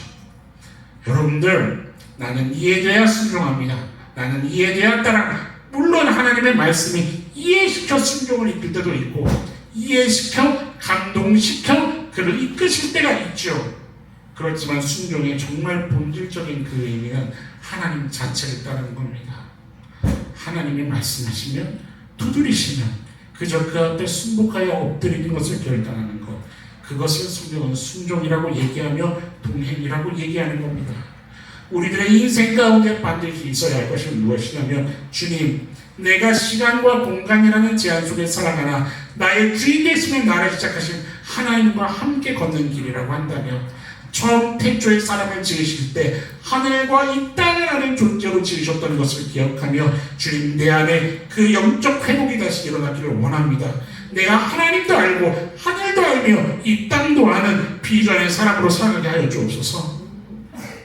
A: 여러분들 나는 이해돼야 순종합니다. 나는 이해돼야 따라 물론 하나님의 말씀이 이해시켜 순종을 이끌 때도 있고 이해시켜 감동시켜 그를 이끄실 때가 있죠. 그렇지만 순종의 정말 본질적인 그 의미는 하나님 자체를 따르는 겁니다. 하나님이 말씀하시면 두드리시면 그저 그 앞에 순복하여 엎드리는 것을 결단하는 것, 그것을 성경은 순종이라고 얘기하며 동행이라고 얘기하는 겁니다. 우리들의 인생 가운데 반드시 있어야 할 것이 무엇이냐면 주님 내가 시간과 공간이라는 제한 속에 살아가나 나의 주인 되시면 나를 시작하신 하나님과 함께 걷는 길이라고 한다면 처음 태초에 사람을 지으실 때 하늘과 이 땅을 아는 존재로 지으셨던 것을 기억하며 주님 내 안에 그 영적 회복이 다시 일어나기를 원합니다. 내가 하나님도 알고 하늘도 알며 이 땅도 아는 비전의 사람으로 살게 하여 주옵소서.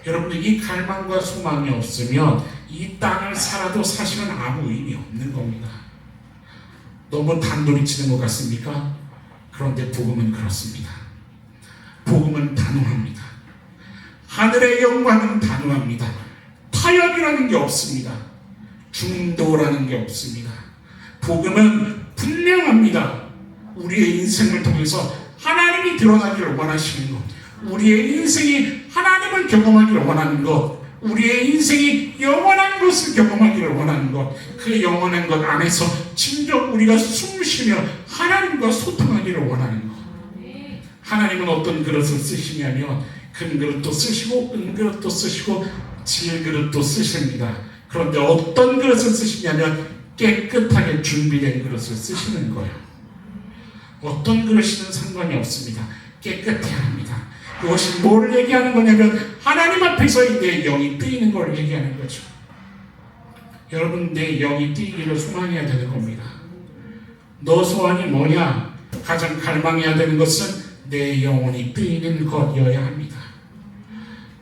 A: 여러분들 이 갈망과 소망이 없으면 이 땅을 살아도 사실은 아무 의미 없는 겁니다. 너무 단돌이 치는 것 같습니까? 그런데 복음은 그렇습니다. 복음은 단호합니다. 하늘의 영광은 단호합니다. 타협이라는 게 없습니다. 중도라는 게 없습니다. 복음은 분명합니다. 우리의 인생을 통해서 하나님이 드러나기를 원하시는 것, 우리의 인생이 하나님을 경험하기를 원하는 것, 우리의 인생이 영원한 것을 경험하기를 원하는 것, 그 영원한 것 안에서 진정 우리가 숨쉬며 하나님과 소통하기를 원하는 것. 하나님은 어떤 그릇을 쓰시냐면 큰 그릇도 쓰시고 은 그릇도 쓰시고 질 그릇도 쓰십니다. 그런데 어떤 그릇을 쓰시냐면 깨끗하게 준비된 그릇을 쓰시는 거예요. 어떤 그릇이든 상관이 없습니다. 깨끗해야 합니다. 그것이 뭘 얘기하는 거냐면 하나님 앞에서 내 영이 뜨이는 걸 얘기하는 거죠. 여러분 내 영이 뜨이기를 소망해야 되는 겁니다. 너 소원이 뭐냐? 가장 갈망해야 되는 것은 내 영혼이 뜨이는 것이어야 합니다.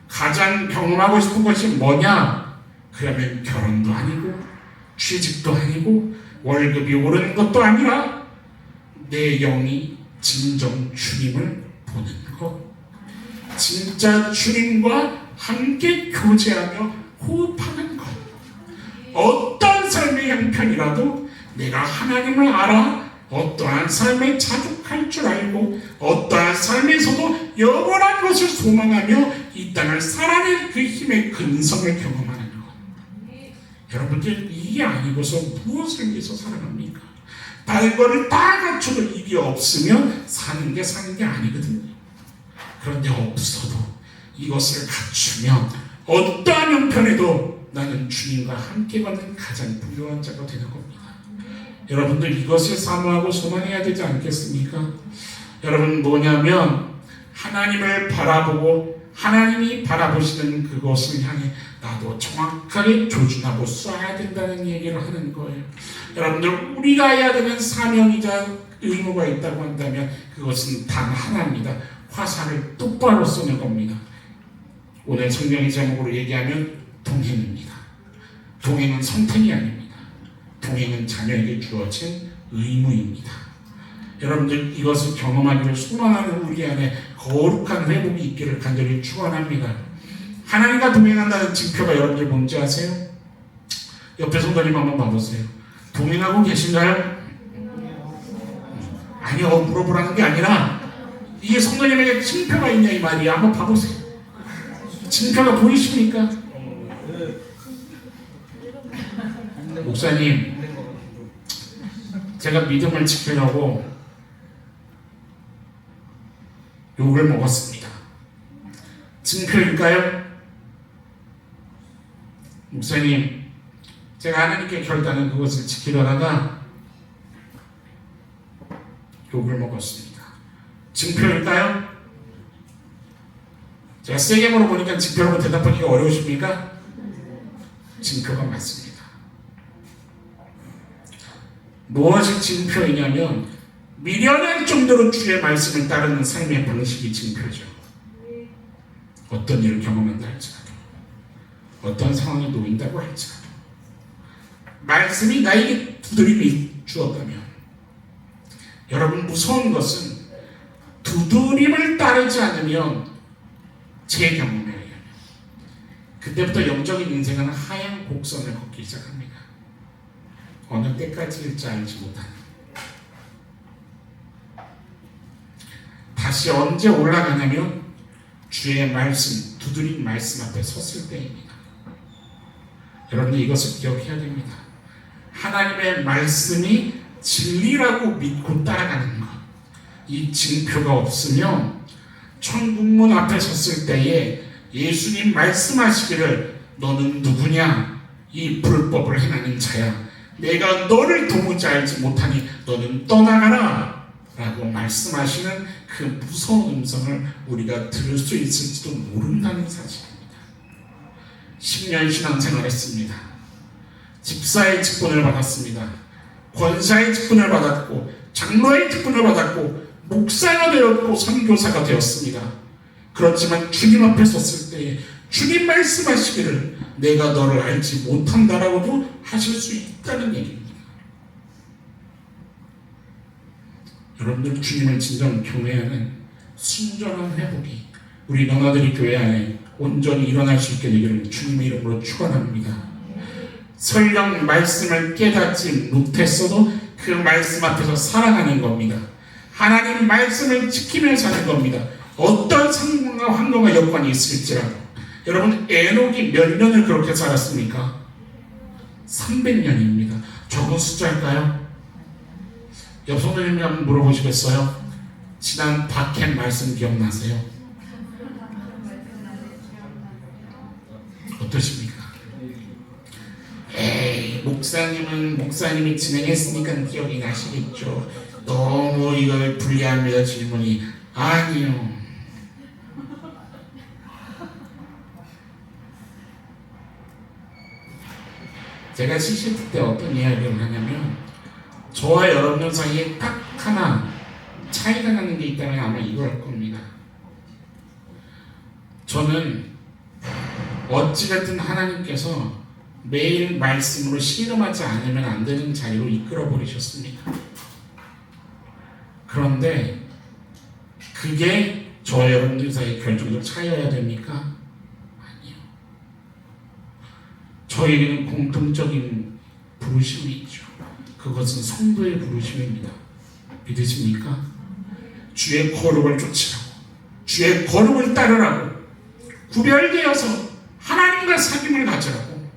A: 가장 경험하고 싶은 것이 뭐냐? 그러면 결혼도 아니고 취직도 아니고 월급이 오르는 것도 아니라 내 영이 진정 주님을 보는 것, 진짜 주님과 함께 교제하며 호흡하는 것. 어떤 삶의 형편이라도 내가 하나님을 알아 어떠한 삶에 자족할 줄 알고 어떠한 삶에서도 영원한 것을 소망하며 이 땅을 살아낼 그 힘의 근성을 경험하는 것. 여러분들 이게 아니고서 무엇을 위해서 살아갑니까? 다른 거를 다 갖춰도 이게 없으면 사는 게 아니거든요. 그런데 없어도 이것을 갖추면 어떠한 형편에도 나는 주님과 함께 걷는 가장 부유한 자가 되는 겁니다. 여러분들 이것을 사모하고 소망해야 되지 않겠습니까? 여러분 뭐냐면 하나님을 바라보고 하나님이 바라보시는 그것을 향해 나도 정확하게 조준하고 쏴야 된다는 얘기를 하는 거예요. 여러분들, 우리가 해야 되는 사명이자 의무가 있다고 한다면 그것은 단 하나입니다. 화살을 똑바로 쏘는 겁니다. 오늘 성경의 제목으로 얘기하면 동행입니다. 동행은 선택이 아닙니다. 동행은 자녀에게 주어진 의무입니다. 여러분들, 이것을 경험하기를 소망하는 우리 안에 거룩한 회복이 있기를 간절히 축원합니다. 하나님과 동행한다는 징표가 여러분들 뭔지 아세요? 옆에 성도님 한번 봐보세요. 동행하고 계신가요? 아니요, 물어보라는 게 아니라 이게 성도님에게 징표가 있냐 이 말이야. 한번 봐보세요. 징표가 보이십니까? 목사님, 제가 믿음을 지키려고 욕을 먹었습니다. 징표일까요? 목사님, 제가 하나님께 결단한 그것을 지키려다가 욕을 먹었습니다. 징표일까요? 제가 세게 물어보니까 징표라고 대답하기가 어려우십니까? 징표가 맞습니다. 무엇이 징표이냐면 미련할 정도로 주의 말씀을 따르는 삶의 방식이 징표죠. 어떤 일을 경험한다 할지라도, 어떤 상황에 놓인다고 할지라도, 말씀이 나에게 두드림이 주었다면, 여러분, 무서운 것은 두드림을 따르지 않으면, 제 경험에 의하면 그때부터 영적인 인생은 하얀 곡선을 걷기 시작합니다. 어느 때까지일지 알지 못하는, 다시 언제 올라가냐면 주의 말씀, 두드린 말씀 앞에 섰을 때입니다. 여러분, 이것을 기억해야 됩니다. 하나님의 말씀이 진리라고 믿고 따라가는 것, 이 징표가 없으면 천국문 앞에 섰을 때에 예수님 말씀하시기를 너는 누구냐? 이 불법을 행하는 자야. 내가 너를 도무지 알지 못하니 너는 떠나가라 라고 말씀하시는 그 무서운 음성을 우리가 들을 수 있을지도 모른다는 사실입니다. 10년 신앙생활 했습니다. 집사의 직분을 받았습니다. 권사의 직분을 받았고 장로의 직분을 받았고 목사가 되었고 선교사가 되었습니다. 그렇지만 주님 앞에 섰을 때 주님 말씀하시기를 내가 너를 알지 못한다라고도 하실 수 있다는 얘기입니다. 여러분들, 주님을 진정 경외하는 순전한 회복이 우리 너나들이 교회 안에 온전히 일어날 수 있게 되기를 주님의 이름으로 축원합니다. 설령 말씀을 깨닫지 못했어도 그 말씀 앞에서 살아가는 겁니다. 하나님 말씀을 지키며 사는 겁니다. 어떤 상황과 환경과 여건이 있을지라도. 여러분, 에녹이 몇 년을 그렇게 살았습니까? 300년입니다. 적은 숫자일까요? 옆 성도님이 한번 물어보시겠어요? 지난 박해 말씀 기억나세요? 어떠십니까? 에이, 목사님이 진행했으니까 기억이 나시겠죠. 너무 이걸 불리합니다. 질문이. 아니요. 제가 CCT 때 어떤 이야기를 하냐면, 저와 여러분 사이에 딱 하나 차이가 나는 게 있다면 아마 이걸 겁니다. 저는 어찌됐든 하나님께서 매일 말씀으로 씨름하지 않으면 안 되는 자리로 이끌어 버리셨습니다. 그런데 그게 저와 여러분들 사이의 결정적 차이여야 됩니까? 아니요. 저에게는 공통적인 부르심이 있죠. 그것은 성도의 부르심입니다. 믿으십니까? 주의 거룩을 쫓으라고, 주의 거룩을 따르라고, 구별되어서 하나님과 사귐을 가지라고.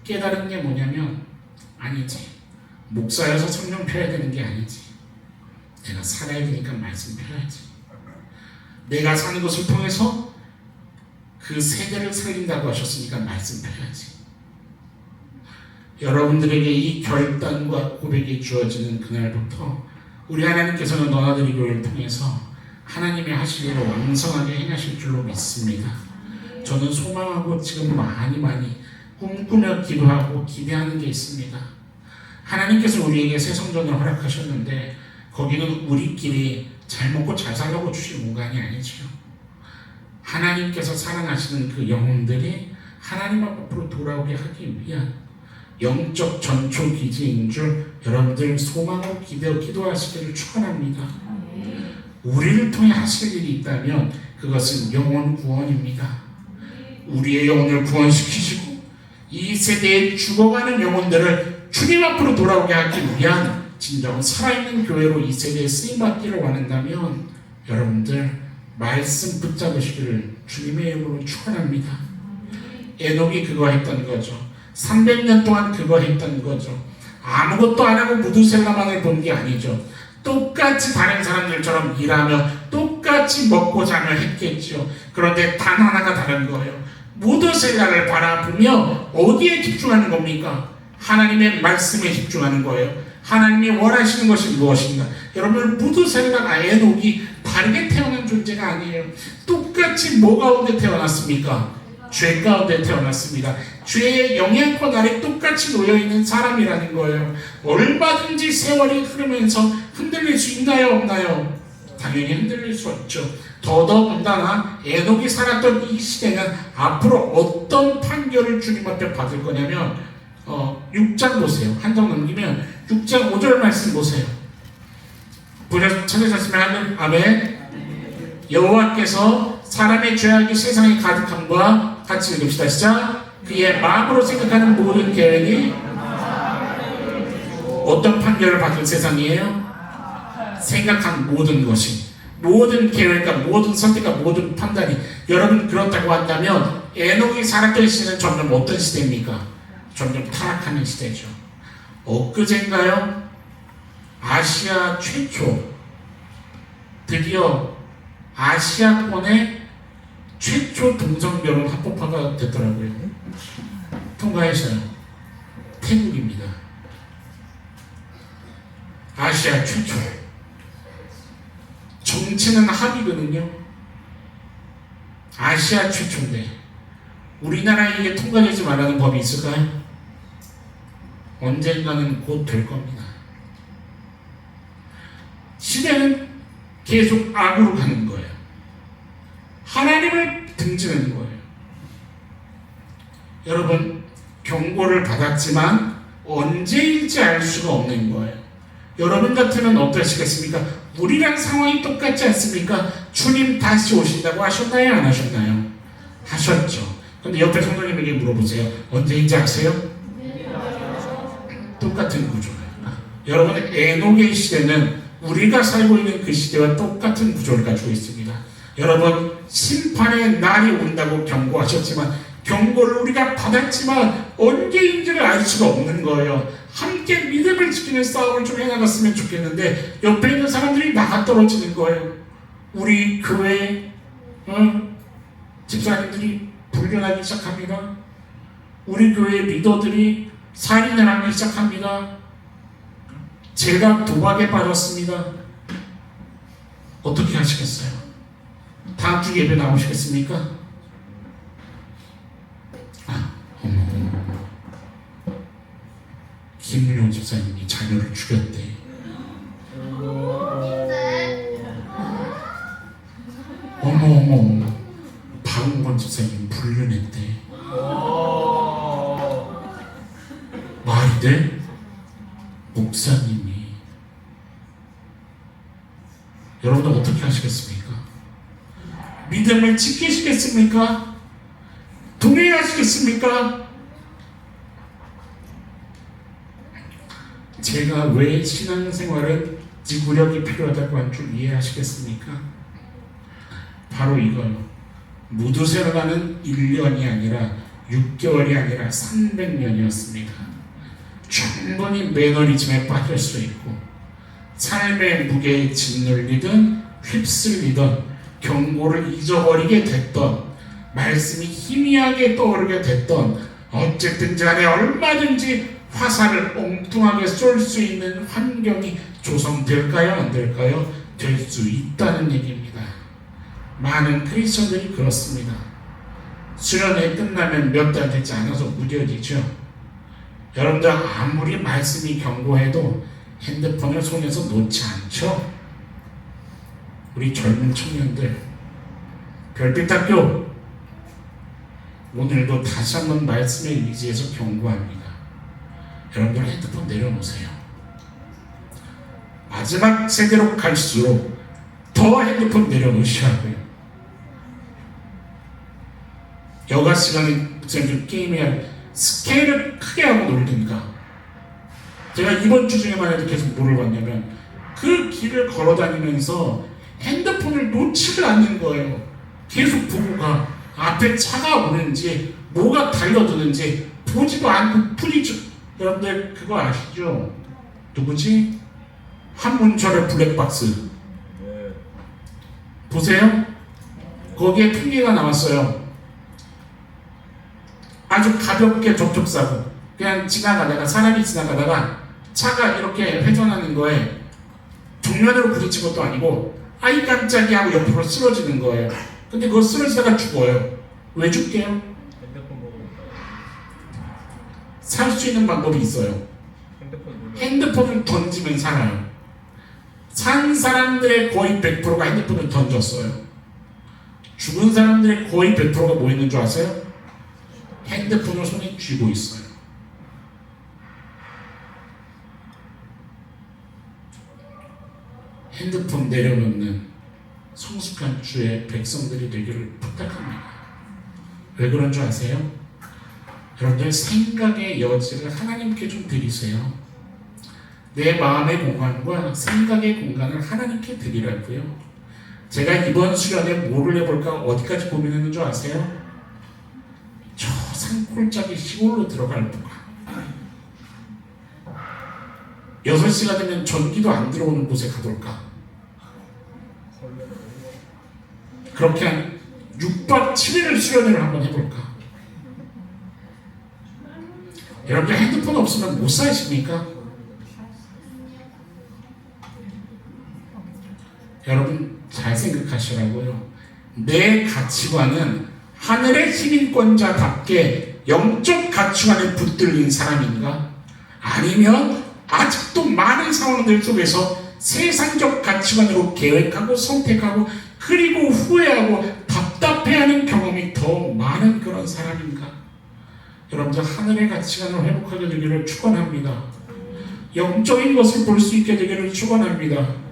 A: 깨달은 게 뭐냐면, 아니지, 목사여서 성경 펴야 되는 게 아니지, 내가 살아야 되니까 말씀 펴야지, 내가 사는 것을 통해서 그 세대를 살린다고 하셨으니까 말씀 펴야지. 여러분들에게 이 결단과 고백이 주어지는 그날부터 우리 하나님께서는 너나들이 교회를 통해서 하나님이 하실 일을 왕성하게 행하실 줄로 믿습니다. 저는 소망하고 지금 많이 꿈꾸며 기도하고 기대하는 게 있습니다. 하나님께서 우리에게 새 성전을 허락하셨는데 거기는 우리끼리 잘 먹고 잘 살려고 주신 공간이 아니죠. 하나님께서 사랑하시는 그 영혼들이 하나님 앞으로 돌아오게 하기 위한 영적 전초 기지인 줄 여러분들 소망하고 기도하시기를 축원합니다. 우리를 통해 하실 일이 있다면 그것은 영혼 구원입니다. 우리의 영혼을 구원시키시고 이 세대에 죽어가는 영혼들을 주님 앞으로 돌아오게 하기 위한 진정 살아있는 교회로 이 세대에 쓰임받기를 원한다면 여러분들 말씀 붙잡으시기를 주님의 이름으로 축원합니다. 에녹이 그거 했던 거죠. 300년 동안 그거 했던 거죠. 아무것도 안 하고 무두셀라만을 본 게 아니죠. 똑같이 다른 사람들처럼 일하며 똑같이 먹고 자며 했겠죠. 그런데 단 하나가 다른 거예요. 무두셀라를 바라보며 어디에 집중하는 겁니까? 하나님의 말씀에 집중하는 거예요. 하나님이 원하시는 것이 무엇인가? 여러분, 무두셀라가 에녹이 다르게 태어난 존재가 아니에요. 똑같이 뭐 가운데 태어났습니까? 죄 가운데 태어났습니다. 죄의 영향권 아래 똑같이 놓여있는 사람이라는 거예요. 얼마든지 세월이 흐르면서 흔들릴 수 있나요? 없나요? 당연히 흔들릴 수 없죠. 더더군다나 에녹이 살았던 이 시대는 앞으로 어떤 판결을 주님 앞에 받을 거냐면 6장 보세요. 한 장 넘기면 6장 5절 말씀 보세요. 찾으셨으면 하는 아멘. 여호와께서 사람의 죄악이 세상에 가득함과 같이 읽읍시다. 시작. 그의 마음으로 생각하는 모든 계획이 어떤 판결을 받을 세상이에요? 생각한 모든 것이, 모든 계획과 모든 선택과 모든 판단이. 여러분 그렇다고 한다면 에녹이 살았던 시대는 점점 어떤 시대입니까? 점점 타락하는 시대죠. 엊그제인가요? 아시아 최초, 드디어 아시아권의 최초 동성결혼 합법화가 됐더라고요. 통과했어요. 태국입니다. 아시아 최초. 정치는 합의거든요. 아시아 최초인데 우리나라에 이게 통과되지 말라는 법이 있을까요? 언젠가는 곧 될 겁니다. 시대는 계속 악으로 가는 거예요. 하나님을 등지는 거예요. 여러분, 경고를 받았지만 언제일지 알 수가 없는 거예요. 여러분 같으면 어떠시겠습니까? 우리랑 상황이 똑같지 않습니까? 주님 다시 오신다고 하셨나요? 안 하셨나요? 하셨죠. 근데 옆에 성도님에게 물어보세요. 언제인지 아세요? 똑같은 구조예요. 여러분, 에녹의 시대는 우리가 살고 있는 그 시대와 똑같은 구조를 가지고 있습니다. 여러분, 심판의 날이 온다고 경고하셨지만 경고를 우리가 받았지만 언제인지를 알 수가 없는 거예요. 함께 믿음을 지키는 싸움을 좀 해나갔으면 좋겠는데 옆에 있는 사람들이 나가 떨어지는 거예요. 우리 교회 집사님들이 불륜하기 시작합니다. 우리 교회 리더들이 살인을 하기 시작합니다. 제가 도박에 빠졌습니다. 어떻게 하시겠어요? 다음 주 예배 나오시겠습니까? 김윤용 집사님이 자녀를 죽였대. 어머. 박은권 집사님 불륜했대. 말이 돼? 목사님이. 여러분은 어떻게 하시겠습니까? 믿음을 지키시겠습니까? 동행하시겠습니까? 제가 왜 신앙생활은 지구력이 필요하다고 한 줄 이해하시겠습니까? 바로 이거요. 무두셀라는 1년이 아니라 6개월이 아니라 300년이었습니다. 충분히 매너리즘에 빠질 수 있고 삶의 무게에 짓눌리든 휩쓸리든 경고를 잊어버리게 됐던 말씀이 희미하게 떠오르게 됐던 어쨌든 간에 얼마든지 화살을 엉뚱하게 쏠 수 있는 환경이 조성될까요? 안 될까요? 될 수 있다는 얘기입니다. 많은 크리스천들이 그렇습니다. 수련회 끝나면 몇 달 되지 않아서 무뎌지죠. 여러분들 아무리 말씀이 견고해도 핸드폰을 손에서 놓지 않죠. 우리 젊은 청년들, 별빛학교 오늘도 다시 한번 말씀에 의지해서 경고합니다. 여러분들 핸드폰 내려놓으세요. 마지막 세대로 갈수록 더 핸드폰 내려놓으시라고요. 여가 시간에 게임해야 스케일을 크게 하고 놀든가. 제가 이번 주 중에만 해도 계속 뭐를 봤냐면 그 길을 걸어 다니면서 핸드폰을 놓지를 않는 거예요. 계속 보고 가. 앞에 차가 오는지 뭐가 달려드는지 보지도 않고 풀이죠. 여러분들 그거 아시죠? 누구지? 한문철의 블랙박스. 보세요. 거기에 핑계가 나왔어요. 아주 가볍게 접촉사고, 그냥 지나가다가 사람이 지나가다가 차가 이렇게 회전하는 거에 정면으로 부딪힌 것도 아니고 아이 깜짝이야 하고 옆으로 쓰러지는 거예요. 근데 그거 쓰러지다가 죽어요. 왜 죽게요? 살 수 있는 방법이 있어요. 핸드폰을 던지면 살아요. 산 사람들의 거의 100%가 핸드폰을 던졌어요. 죽은 사람들의 거의 100%가 뭐 있는 줄 아세요? 핸드폰을 손에 쥐고 있어요. 핸드폰 내려놓는 성숙한 주의 백성들이 되기를 부탁합니다. 왜 그런 줄 아세요? 여러분들 생각의 여지를 하나님께 좀 드리세요. 내 마음의 공간과 생각의 공간을 하나님께 드리라고요. 제가 이번 수련에 뭐를 해볼까 어디까지 고민했는 줄 아세요? 저 산골짜기 시골로 들어갈 동안 6시가 되면 전기도 안 들어오는 곳에 가볼까? 그렇게 한 6박 7일을 수련회를 한번 해볼까? 여러분들 핸드폰 없으면 못 사십니까? 여러분 잘 생각하시라고요. 내 가치관은 하늘의 시민권자답게 영적 가치관에 붙들린 사람인가? 아니면 아직도 많은 상황들 속에서 세상적 가치관으로 계획하고 선택하고 그리고 후회하고 답답해하는 경험이 더 많은 그런 사람인가? 여러분들 하늘의 가치관을 회복하게 되기를 축원합니다. 영적인 것을 볼 수 있게 되기를 축원합니다.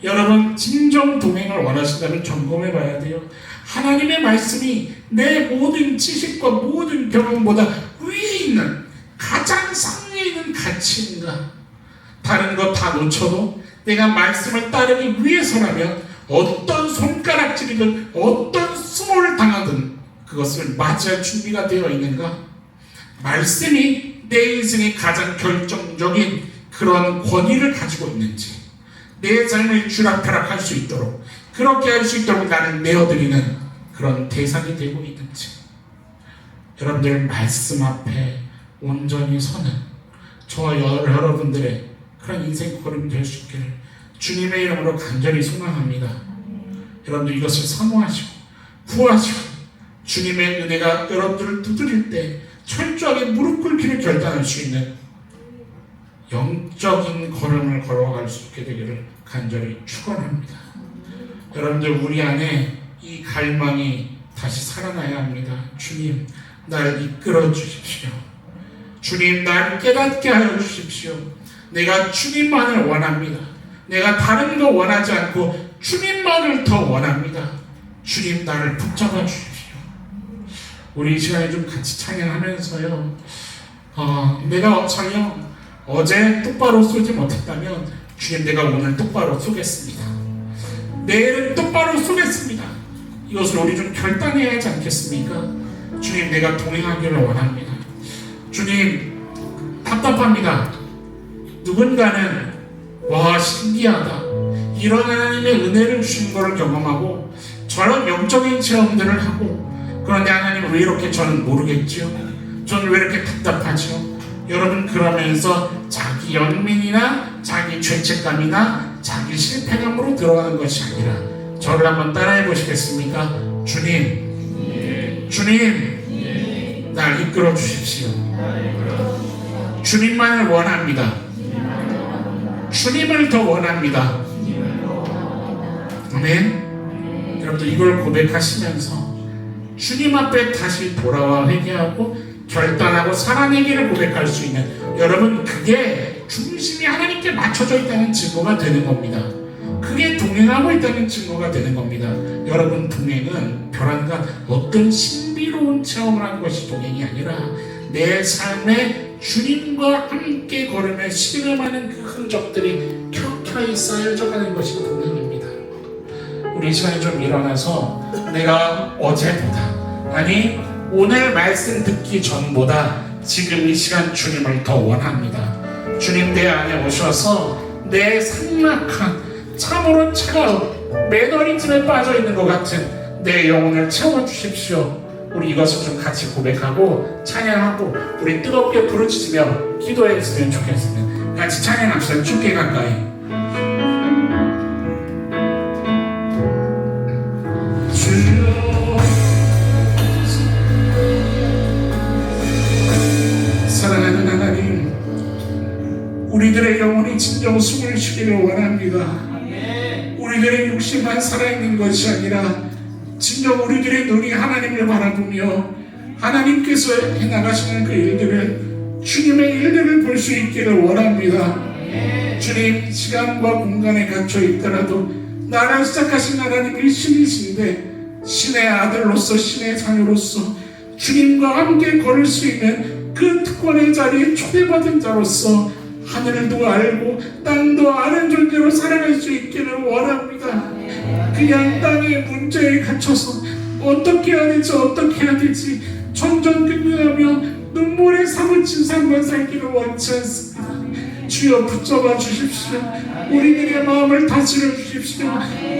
A: 여러분 진정 동행을 원하신다면 점검해 봐야 돼요. 하나님의 말씀이 내 모든 지식과 모든 경험보다 위에 있는 가장 상위에 있는 가치인가? 다른 거 다 놓쳐도 내가 말씀을 따르기 위해서라면 어떤 손가락질이든 어떤 수모를 당하든 그것을 맞이할 준비가 되어 있는가? 말씀이 내 인생의 가장 결정적인 그런 권위를 가지고 있는지, 내 삶을 쥐락펴락할 수 있도록, 그렇게 할 수 있도록 나는 내어드리는 그런 대상이 되고 있는지, 여러분들 말씀 앞에 온전히 서는 저와 여러분들의 그런 인생 걸음이 될 수 있기를 주님의 이름으로 간절히 소망합니다. 여러분들 이것을 사모하시고 구하시고 주님의 은혜가 여러분들을 두드릴 때 철저하게 무릎 꿇기를 결단할 수 있는 영적인 걸음을 걸어갈 수 있게 되기를 간절히 축원합니다. 여러분들 우리 안에 이 갈망이 다시 살아나야 합니다. 주님 날 이끌어 주십시오. 주님 날 깨닫게 하여 주십시오. 내가 주님만을 원합니다. 내가 다른 거 원하지 않고 주님만을 더 원합니다. 주님 나를 붙잡아 주십시오. 우리 이 시간에 좀 같이 찬양하면서요. 내가 설령 어제 똑바로 쏘지 못했다면 주님 내가 오늘 똑바로 쏘겠습니다. 내일은 똑바로 쏘겠습니다. 이것을 우리 좀 결단해야 하지 않겠습니까? 주님 내가 동행하기를 원합니다. 주님 답답합니다. 누군가는 와 신기하다. 이런 하나님의 은혜를 주신 것을 경험하고 저런 영적인 체험들을 하고 그런데 하나님 왜 이렇게 저는 모르겠지요? 저는 왜 이렇게 답답하지요? 여러분 그러면서 자기 연민이나 자기 죄책감이나 자기 실패감으로 들어가는 것이 아니라 저를 한번 따라해 보시겠습니까? 주님, 주님, 날 이끌어 주십시오. 주님만을 원합니다. 주님을 더 원합니다. 아멘. 여러분들 이걸 고백하시면서 주님 앞에 다시 돌아와 회개하고 결단하고 살아내기를 고백할 수 있는, 여러분 그게 중심이 하나님께 맞춰져 있다는 증거가 되는 겁니다. 그게 동행하고 있다는 증거가 되는 겁니다. 여러분 동행은 벼랑간 어떤 신비로운 체험을 하는 것이 동행이 아니라 내 삶에 주님과 함께 걸으며 씨름하는 그 흔적들이 켜켜이 쌓여져 가는 것이 동행입니다. 우리 이 시간에 좀 일어나서 내가 어제보다, 아니 오늘 말씀 듣기 전보다 지금 이 시간 주님을 더 원합니다. 주님 내 안에 오셔서 내 삭막한 참으로 차가운 매너리즘에 빠져있는 것 같은 내 영혼을 채워주십시오. 우리 이것을 좀 같이 고백하고 찬양하고 우리 뜨겁게 부르짖으며 기도했으면 좋겠습니다. 같이 찬양합시다. 주께 가까이. 주여, 사랑하는 하나님, 우리들의 영혼이 진정 숨을 쉬기를 원합니다. 우리들의 육신만 살아있는 것이 아니라 진정 우리들의 눈이 하나님을 바라보며 하나님께서 해나가시는 그 일들을, 주님의 일들을 볼 수 있기를 원합니다. 주님, 시간과 공간에 갇혀 있더라도 나를 시작하신 하나님이 신이신데 신의 아들로서 신의 자녀로서 주님과 함께 걸을 수 있는 그 특권의 자리에 초대받은 자로서 하늘도 알고 땅도 아는 존재로 살아갈 수 있기를 원합니다. 그냥 땅의 문제에 갇혀서 어떻게 해야 될지 전전긍긍하며 눈물에 사무친 삶만 살기를 원치 않습니다. 주여 붙잡아 주십시오. 우리들의 마음을 다스려 주십시오.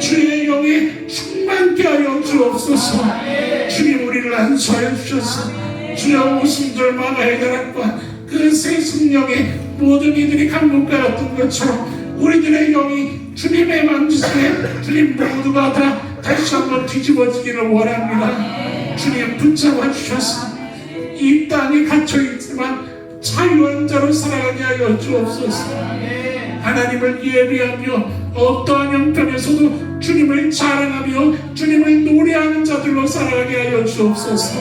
A: 주의 영에 충만케 하여 주옵소서. 주님 우리를 안수하여 주셔서 주여 오순절마다 해결할과 그 새 성령의 모든 이들이 강물과 같은 것처럼 우리들의 영이 주님의 만지심에 주님 모두가 다 다시 한번 뒤집어지기를 원합니다. 주님 붙잡아 주셔서 이 땅에 갇혀있지만 자유한 자로 살아가게 하여 주옵소서. 하나님을 예비하며 어떠한 형편에서도 주님을 자랑하며 주님을 노래하는 자들로 살아가게 하여 주옵소서.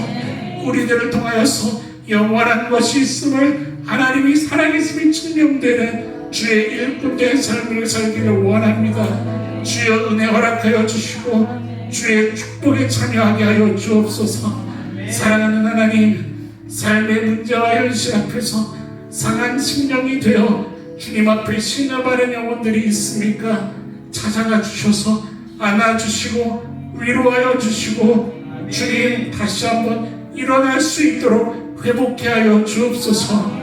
A: 우리들을 통하여서 영원한 것이 있음을 하나님이 살아계심이 증명되는 주의 일꾼된 삶을 살기를 원합니다. 주여 은혜 허락하여 주시고 주의 축복에 참여하게 하여 주옵소서. 사랑하는 하나님, 삶의 문제와 현실 앞에서 상한 심령이 되어 주님 앞에 신음하는 영혼들이 있습니까? 찾아가 주셔서 안아주시고 위로하여 주시고 주님 다시 한번 일어날 수 있도록 회복케 하여 주옵소서.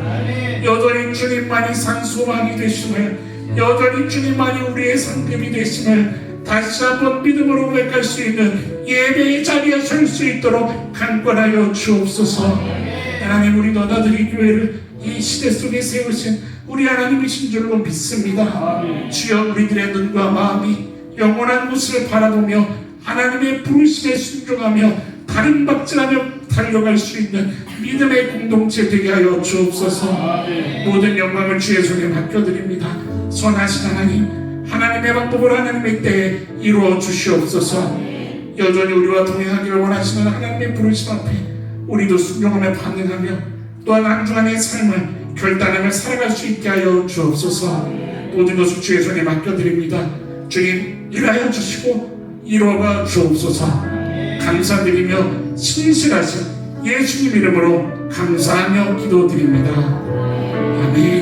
A: 여전히 주님만이 산소망이 되심을, 여전히 주님만이 우리의 상급이 되심을 다시 한번 믿음으로 고백할 수 있는 예배의 자리에 설 수 있도록 강권하여 주옵소서. 하나님, 우리 너다들이 교회를 이 시대 속에 세우신 우리 하나님이신 줄로 믿습니다. 주여, 우리들의 눈과 마음이 영원한 곳을 바라보며 하나님의 부르심에 순종하며 다림박질하며 달려갈 수 있는 믿음의 공동체 되게 하여 주옵소서. 모든 영광을 주의 손에 맡겨드립니다. 선하신 하나님, 하나님의 방법을 하나님의 때에 이루어 주시옵소서. 여전히 우리와 동행하기를 원하시는 하나님의 부르심 앞에 우리도 순종하며 반응하며 또한 안중한의 삶을 결단하며 살아갈 수 있게 하여 주옵소서. 모든 것을 주의 손에 맡겨드립니다. 주님, 일하여 주시고 이루어가 주옵소서. 감사드리며 신실하신 예수님 이름으로 감사하며 기도드립니다. 아멘.